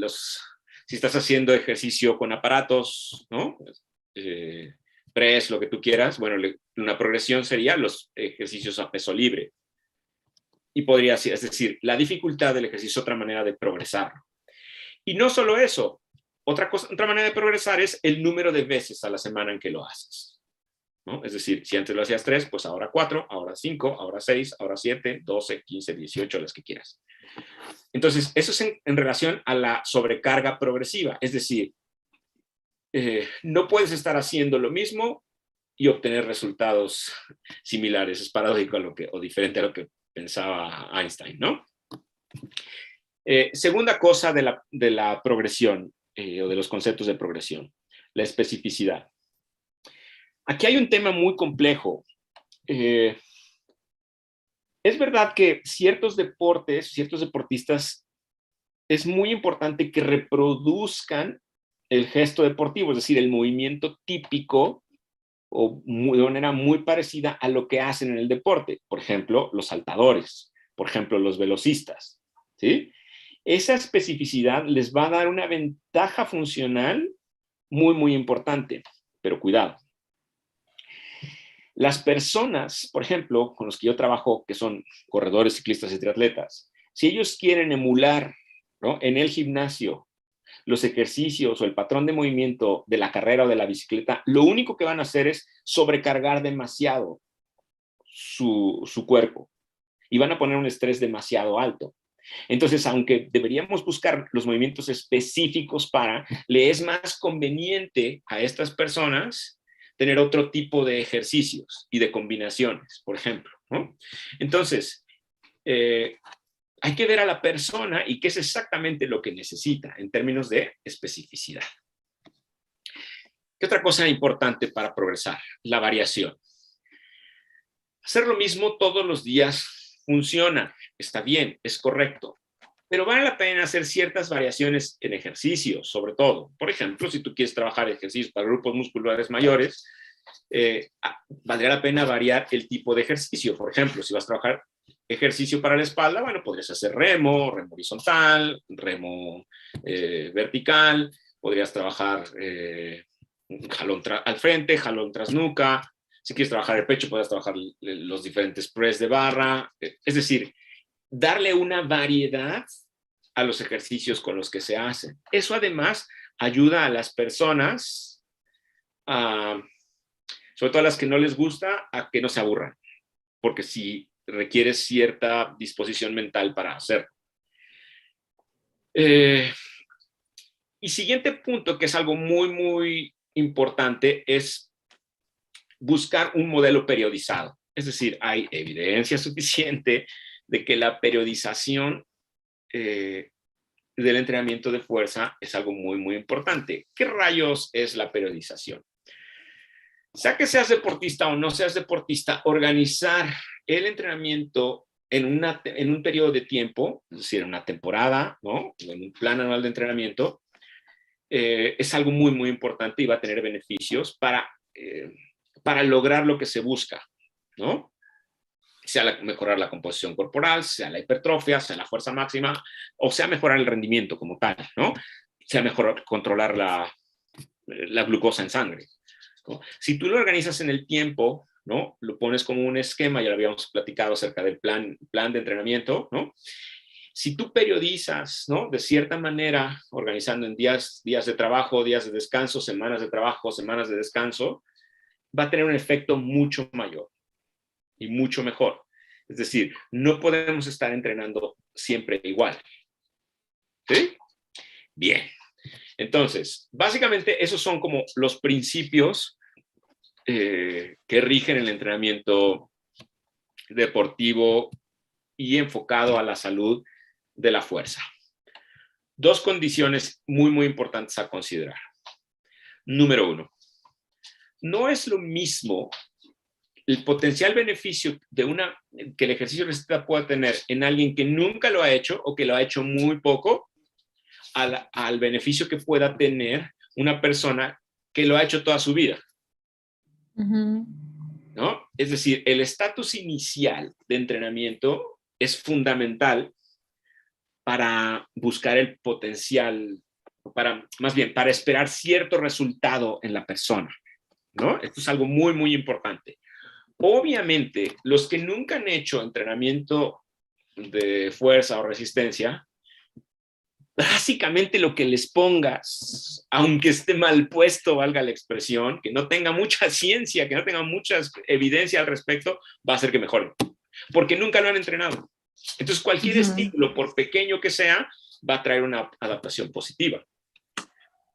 estás haciendo ejercicio con aparatos, ¿no? Press, lo que tú quieras, bueno, una progresión sería los ejercicios a peso libre. Y podría ser, es decir, la dificultad del ejercicio es otra manera de progresarlo. Y no solo eso, otra manera de progresar es el número de veces a la semana en que lo haces, ¿no? Es decir, si antes lo hacías 3, pues ahora 4, ahora 5, ahora 6, ahora 7, 12, 15, 18, las que quieras. Entonces, eso es en relación a la sobrecarga progresiva. Es decir, no puedes estar haciendo lo mismo y obtener resultados similares. Es paradójico o diferente a lo que pensaba Einstein, ¿no? Segunda cosa de la progresión, o de los conceptos de progresión, la especificidad. Aquí hay un tema muy complejo. Es verdad que ciertos deportistas, es muy importante que reproduzcan el gesto deportivo, es decir, el movimiento típico o de manera muy parecida a lo que hacen en el deporte. Por ejemplo, los saltadores, por ejemplo, los velocistas, ¿sí? Esa especificidad les va a dar una ventaja funcional muy, muy importante, pero cuidado. Las personas, por ejemplo, con los que yo trabajo, que son corredores, ciclistas y triatletas, si ellos quieren emular, ¿no?, en el gimnasio los ejercicios o el patrón de movimiento de la carrera o de la bicicleta, lo único que van a hacer es sobrecargar demasiado su cuerpo y van a poner un estrés demasiado alto. Entonces, aunque deberíamos buscar los movimientos específicos le es más conveniente a estas personas tener otro tipo de ejercicios y de combinaciones, por ejemplo, ¿no? Entonces, hay que ver a la persona y qué es exactamente lo que necesita en términos de especificidad. ¿Qué otra cosa importante para progresar? La variación. Hacer lo mismo todos los días funciona, está bien, es correcto, pero vale la pena hacer ciertas variaciones en ejercicios, sobre todo. Por ejemplo, si tú quieres trabajar ejercicios para grupos musculares mayores, valdría la pena variar el tipo de ejercicio. Por ejemplo, si vas a trabajar ejercicio para la espalda, bueno, podrías hacer remo horizontal, remo vertical, podrías trabajar jalón al frente, jalón tras nuca. Si quieres trabajar el pecho, puedes trabajar los diferentes press de barra. Es decir, darle una variedad a los ejercicios con los que se hacen. Eso además ayuda a las personas, sobre todo a las que no les gusta, a que no se aburran, porque sí requiere cierta disposición mental para hacerlo. Y siguiente punto, que es algo muy, muy importante, es buscar un modelo periodizado. Es decir, hay evidencia suficiente de que la periodización del entrenamiento de fuerza es algo muy, muy importante. ¿Qué rayos es la periodización? Sea que seas deportista o no seas deportista, organizar el entrenamiento en un periodo de tiempo, es decir, en una temporada, ¿no?, en un plan anual de entrenamiento, es algo muy, muy importante y va a tener beneficios para lograr lo que se busca, ¿no? sea mejorar la composición corporal, sea la hipertrofia, sea la fuerza máxima, o sea mejorar el rendimiento como tal, ¿no? Sea mejor controlar la glucosa en sangre, ¿no? Si tú lo organizas en el tiempo, ¿no? Lo pones como un esquema, ya lo habíamos platicado acerca del plan de entrenamiento, ¿no? Si tú periodizas, ¿no? De cierta manera, organizando en días de trabajo, días de descanso, semanas de trabajo, semanas de descanso, va a tener un efecto mucho mayor y mucho mejor. Es decir, no podemos estar entrenando siempre igual. ¿Sí? Bien. Entonces, básicamente esos son como los principios que rigen el entrenamiento deportivo y enfocado a la salud de la fuerza. Dos condiciones muy, muy importantes a considerar. Número uno, no es lo mismo el potencial beneficio que el ejercicio receta pueda tener en alguien que nunca lo ha hecho o que lo ha hecho muy poco, al beneficio que pueda tener una persona que lo ha hecho toda su vida. ¿No? Es decir, el estatus inicial de entrenamiento es fundamental para buscar el potencial, más bien, para esperar cierto resultado en la persona, ¿no? Esto es algo muy, muy importante. Obviamente, los que nunca han hecho entrenamiento de fuerza o resistencia, básicamente lo que les pongas, aunque esté mal puesto, valga la expresión, que no tenga mucha ciencia, que no tenga mucha evidencia al respecto, va a hacer que mejoren, porque nunca lo han entrenado. Entonces, cualquier estímulo, por pequeño que sea, va a traer una adaptación positiva.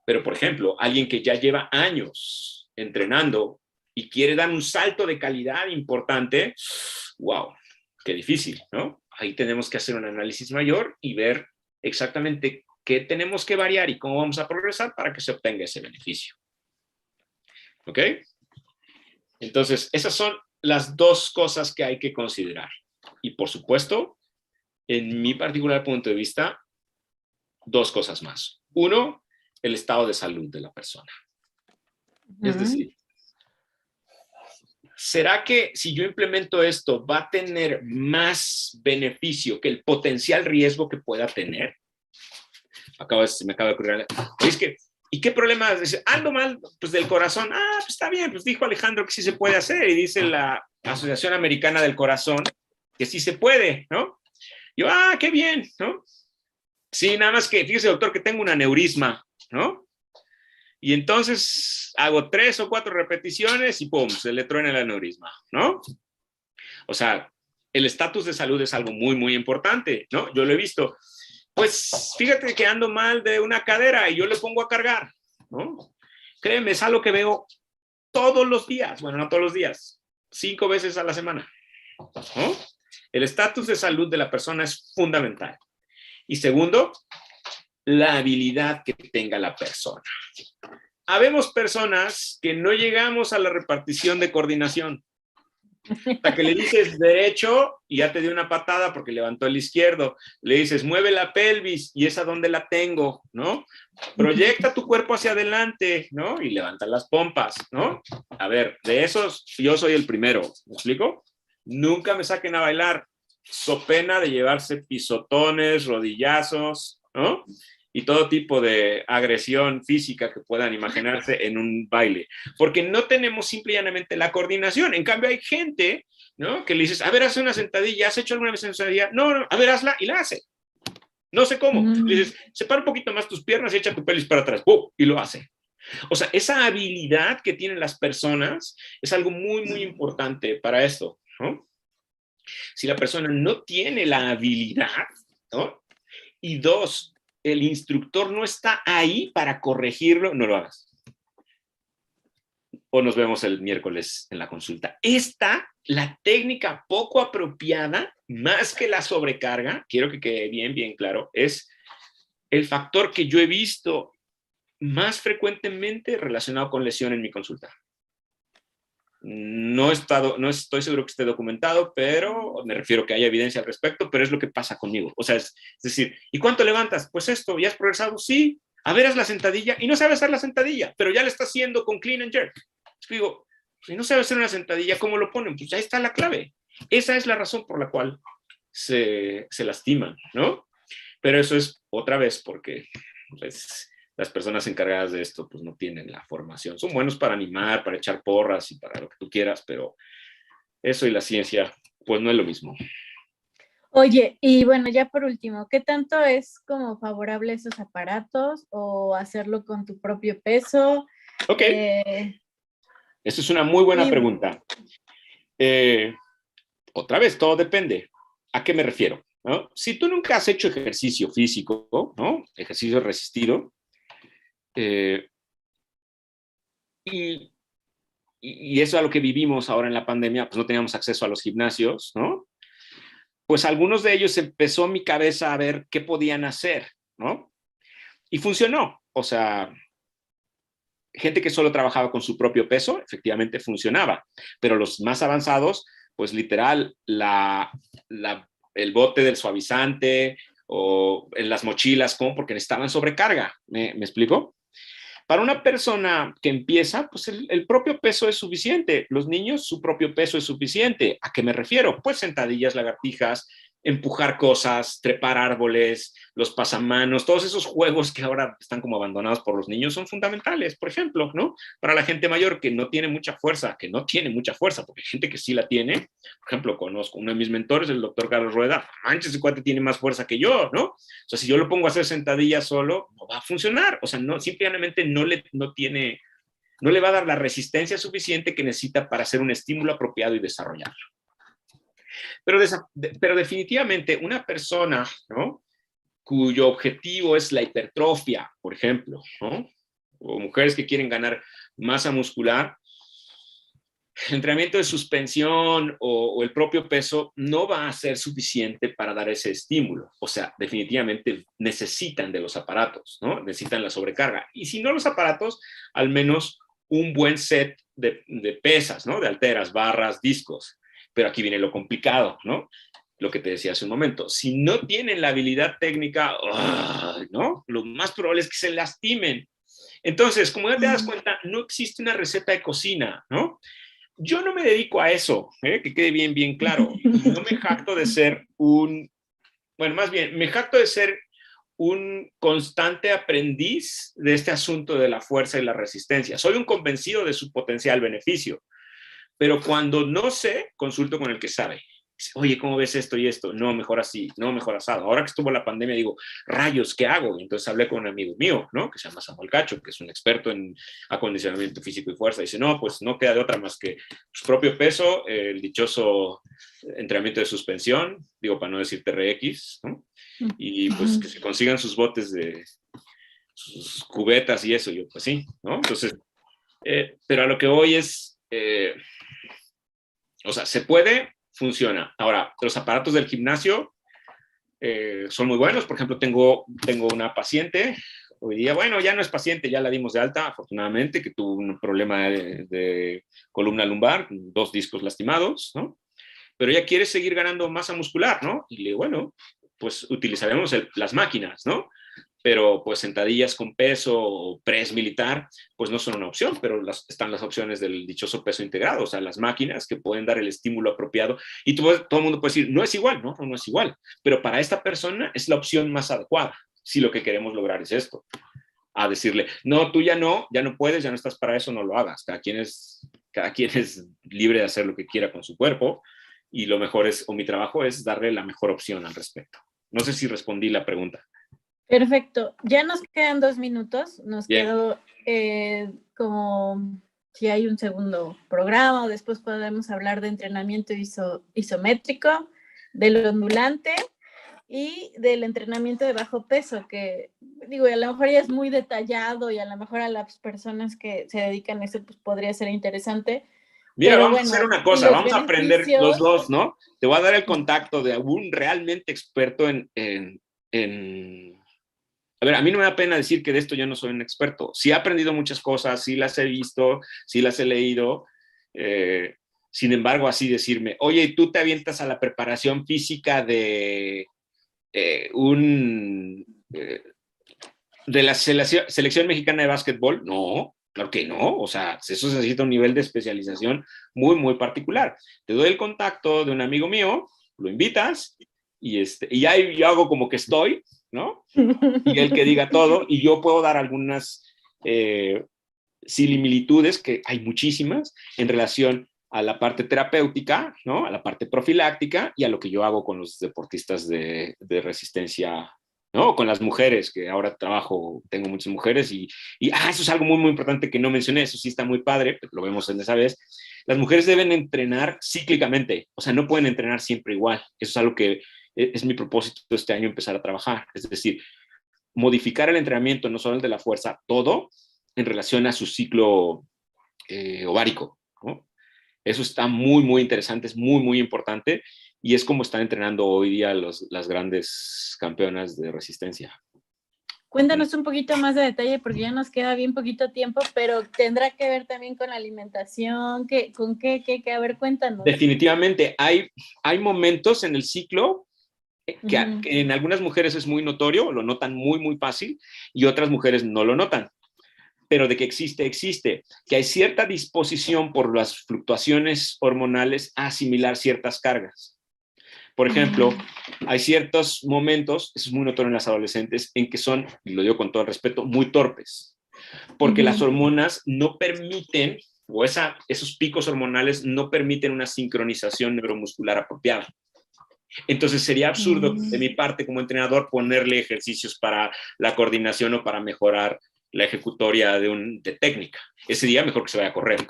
Pero, por ejemplo, alguien que ya lleva años entrenando y quiere dar un salto de calidad importante, wow, qué difícil, ¿no? Ahí tenemos que hacer un análisis mayor y ver exactamente qué tenemos que variar y cómo vamos a progresar para que se obtenga ese beneficio. ¿Ok? Entonces, esas son las dos cosas que hay que considerar. Y por supuesto, en mi particular punto de vista, dos cosas más. Uno, el estado de salud de la persona. Es decir, ¿será que si yo implemento esto va a tener más beneficio que el potencial riesgo que pueda tener? Se me acaba de ocurrir. Es que, ¿y qué problema? Dice, ando mal, pues del corazón. Ah, pues está bien, pues dijo Alejandro que sí se puede hacer y dice la Asociación Americana del Corazón que sí se puede, ¿no? Yo, qué bien, ¿no? Sí, nada más que, fíjese, doctor, que tengo un aneurisma, ¿no? Y entonces hago 3 o 4 repeticiones y ¡pum! Se le truena el aneurisma, ¿no? O sea, el estatus de salud es algo muy, muy importante, ¿no? Yo lo he visto. Pues fíjate que ando mal de una cadera y yo le pongo a cargar, ¿no? Créeme, es algo que veo todos los días, bueno, no todos los días, 5 veces a la semana, ¿no? El estatus de salud de la persona es fundamental. Y segundo, la habilidad que tenga la persona. Habemos personas que no llegamos a la repartición de coordinación. Hasta que le dices derecho y ya te dio una patada porque levantó el izquierdo. Le dices, mueve la pelvis y esa donde la tengo, ¿no? Proyecta tu cuerpo hacia adelante, ¿no? Y levanta las pompas, ¿no? A ver, de esos yo soy el primero, ¿me explico? Nunca me saquen a bailar, so pena de llevarse pisotones, rodillazos, ¿no? Y todo tipo de agresión física que puedan imaginarse en un baile, porque no tenemos simple y llanamente la coordinación. En cambio hay gente, ¿no? Que le dices, a ver, haz una sentadilla, ¿has hecho alguna vez sentadilla? No, a ver, hazla, y la hace. No sé cómo. Le dices, separa un poquito más tus piernas y echa tu pelvis para atrás, ¡pum! Y lo hace. O sea, esa habilidad que tienen las personas es algo muy, muy importante para esto, ¿no? Si la persona no tiene la habilidad, ¿no? Y dos, el instructor no está ahí para corregirlo, no lo hagas. O nos vemos el miércoles en la consulta. La técnica poco apropiada, más que la sobrecarga, quiero que quede bien, bien claro, es el factor que yo he visto más frecuentemente relacionado con lesión en mi consulta. No estoy seguro que esté documentado, pero me refiero que haya evidencia al respecto, pero es lo que pasa conmigo. O sea, es decir, ¿y cuánto levantas? Pues esto, ¿ya has progresado? Sí. A ver, haz la sentadilla, y no sabes hacer la sentadilla, pero ya la está haciendo con clean and jerk. Digo, si no sabes hacer una sentadilla, ¿cómo lo ponen? Pues ahí está la clave. Esa es la razón por la cual se lastiman, ¿no? Pero eso es otra vez porque pues, las personas encargadas de esto pues no tienen la formación. Son buenos para animar, para echar porras y para lo que tú quieras, pero eso y la ciencia pues no es lo mismo. Oye, y bueno, ya por último, ¿qué tanto es como favorable esos aparatos o hacerlo con tu propio peso? Ok, esa es una muy buena Y pregunta. Otra vez, todo depende. ¿A qué me refiero? ¿No? Si tú nunca has hecho ejercicio físico, ¿no? Ejercicio resistido, eh, y, y eso es a lo que vivimos ahora en la pandemia, pues no teníamos acceso a los gimnasios, ¿no? Pues algunos de ellos empezó mi cabeza a ver qué podían hacer, ¿no? Y funcionó. O sea, gente que solo trabajaba con su propio peso, efectivamente funcionaba, pero los más avanzados, pues literal, el bote del suavizante o en las mochilas, ¿cómo? Porque estaban sobrecarga, ¿me explico? Para una persona que empieza, pues el propio peso es suficiente. Los niños, su propio peso es suficiente. ¿A qué me refiero? Pues sentadillas, lagartijas, empujar cosas, trepar árboles, los pasamanos, todos esos juegos que ahora están como abandonados por los niños son fundamentales, por ejemplo, ¿no? Para la gente mayor que no tiene mucha fuerza, que no tiene mucha fuerza, porque hay gente que sí la tiene. Por ejemplo, conozco uno de mis mentores, el doctor Carlos Rueda. Manches, ese cuate tiene más fuerza que yo, ¿no? O sea, si yo lo pongo a hacer sentadillas solo, no va a funcionar. O sea, no, simplemente no le va a dar la resistencia suficiente que necesita para hacer un estímulo apropiado y desarrollarlo. Pero definitivamente una persona, ¿no? Cuyo objetivo es la hipertrofia, por ejemplo, ¿no? O mujeres que quieren ganar masa muscular, el entrenamiento de suspensión o el propio peso no va a ser suficiente para dar ese estímulo. O sea, definitivamente necesitan de los aparatos, ¿no? Necesitan la sobrecarga. Y si no los aparatos, al menos un buen set de pesas, ¿no? De halteras, barras, discos. Pero aquí viene lo complicado, ¿no? Lo que te decía hace un momento. Si no tienen la habilidad técnica, ¿no? Lo más probable es que se lastimen. Entonces, como ya te das cuenta, no existe una receta de cocina, ¿no? Yo no me dedico a eso, que quede bien, bien claro. No me jacto de ser bueno, más bien, me jacto de ser un constante aprendiz de este asunto de la fuerza y la resistencia. Soy un convencido de su potencial beneficio, pero cuando no sé, consulto con el que sabe. Oye, ¿cómo ves esto y esto? No, mejor así, no, mejor asado. Ahora que estuvo la pandemia, digo, rayos, ¿qué hago? Y entonces hablé con un amigo mío, ¿no? Que se llama Samuel Cacho, que es un experto en acondicionamiento físico y fuerza. Dice, no, pues no queda de otra más que su propio peso, el dichoso entrenamiento de suspensión, digo, para no decir TRX, ¿no? Y pues que se consigan sus botes de sus cubetas y eso. Yo, pues sí, ¿no? Entonces, pero a lo que voy es, o sea, se puede, funciona. Ahora, los aparatos del gimnasio son muy buenos. Por ejemplo, tengo una paciente, hoy día, bueno, ya no es paciente, ya la dimos de alta, afortunadamente, que tuvo un problema de columna lumbar, 2 discos lastimados, ¿no? Pero ella quiere seguir ganando masa muscular, ¿no? Y le digo, bueno, pues utilizaremos las máquinas, ¿no? Pero pues sentadillas con peso o press militar, pues no son una opción, pero están las opciones del dichoso peso integrado, o sea, las máquinas que pueden dar el estímulo apropiado. Y todo el mundo puede decir, no es igual, no es igual, pero para esta persona es la opción más adecuada, si lo que queremos lograr es esto. A decirle, no, tú ya no puedes, ya no estás para eso, no lo hagas. Cada quien es libre de hacer lo que quiera con su cuerpo, y lo mejor es, o mi trabajo es darle la mejor opción al respecto. No sé si respondí la pregunta. Perfecto. Ya nos quedan 2 minutos. Nos Bien. quedó como si hay un segundo programa o después podemos hablar de entrenamiento isométrico, del ondulante y del entrenamiento de bajo peso, que digo, a lo mejor ya es muy detallado y a lo mejor a las personas que se dedican a eso pues podría ser interesante. Mira, Pero vamos a bueno, hacer una y cosa, los vamos a aprender los beneficios. dos, ¿no? Te voy a dar el contacto de algún realmente experto en... A ver, a mí no me da pena decir que de esto yo no soy un experto. Sí he aprendido muchas cosas, sí las he visto, sí las he leído. Sin embargo, así decirme, oye, ¿tú te avientas a la preparación física de la selección mexicana de básquetbol? No, Claro que no, o sea, eso necesita un nivel de especialización muy, muy particular. Te doy el contacto de un amigo mío, lo invitas y ya yo hago como que estoy, ¿no? Y él que diga todo, y yo puedo dar algunas similitudes, que hay muchísimas, en relación a la parte terapéutica, ¿no? A la parte profiláctica y a lo que yo hago con los deportistas de resistencia, ¿no? Con las mujeres, que ahora trabajo, tengo muchas mujeres eso es algo muy, muy importante que no mencioné, eso sí está muy padre, lo vemos en esa vez. Las mujeres deben entrenar cíclicamente, o sea, no pueden entrenar siempre igual. Eso es algo que es mi propósito este año, empezar a trabajar. Es decir, modificar el entrenamiento, no solo el de la fuerza, todo en relación a su ciclo ovárico, ¿no? Eso está muy, muy interesante, es muy, muy importante y es como están entrenando hoy día las grandes campeonas de resistencia. Cuéntanos un poquito más de detalle porque ya nos queda bien poquito tiempo, pero tendrá que ver también con la alimentación, ¿con qué? A ver, cuéntanos. Definitivamente, hay momentos en el ciclo que en algunas mujeres es muy notorio, lo notan muy, muy fácil, y otras mujeres no lo notan. Pero de que existe, existe. Que hay cierta disposición por las fluctuaciones hormonales a asimilar ciertas cargas. Por ejemplo, hay ciertos momentos, eso es muy notorio en las adolescentes, en que son, y lo digo con todo el respeto, muy torpes. Porque las hormonas no permiten, o esos picos hormonales no permiten una sincronización neuromuscular apropiada. Entonces sería absurdo de mi parte como entrenador ponerle ejercicios para la coordinación o para mejorar la ejecutoria de técnica. Ese día mejor que se vaya a correr.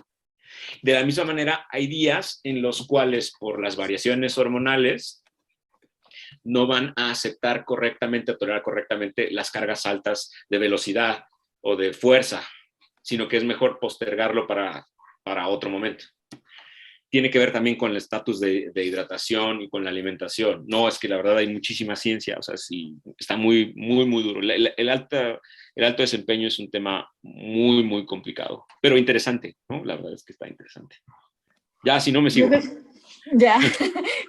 De la misma manera, hay días en los cuales por las variaciones hormonales no van a aceptar correctamente, a tolerar correctamente las cargas altas de velocidad o de fuerza, sino que es mejor postergarlo para otro momento. Tiene que ver también con el estatus de hidratación y con la alimentación. No, es que la verdad hay muchísima ciencia, o sea, sí, está muy, muy, muy duro. El alto desempeño es un tema muy, muy complicado, pero interesante, ¿no? La verdad es que está interesante. Ya, si no me sigo. Ya,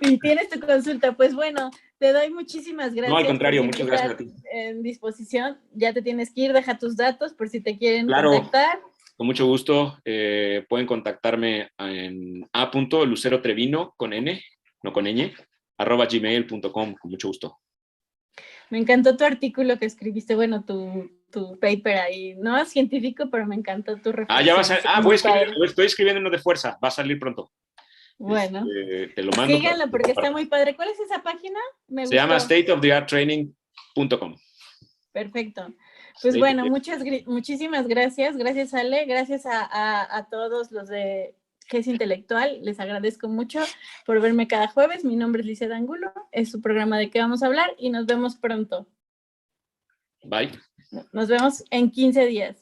y tienes tu consulta, pues bueno, te doy muchísimas gracias. No, al contrario, muchas gracias a ti. En disposición, ya te tienes que ir, deja tus datos por si te quieren contactar. Con mucho gusto, pueden contactarme en a.lucerotrevino, con N, no con ñ, @gmail.com, con mucho gusto. Me encantó tu artículo que escribiste, bueno, tu paper ahí, no es científico, pero me encantó tu reflexión. Ya va a salir, estoy escribiendo uno de fuerza, va a salir pronto. Bueno, te lo mando. Síganlo porque está muy padre. ¿Cuál es esa página? Se llama stateofthearttraining.com. Perfecto. Pues bueno, muchísimas gracias. Gracias, Ale. Gracias a todos los de GES Intelectual. Les agradezco mucho por verme cada jueves. Mi nombre es Lisette Angulo. Es su programa de qué vamos a hablar y nos vemos pronto. Bye. Nos vemos en 15 días.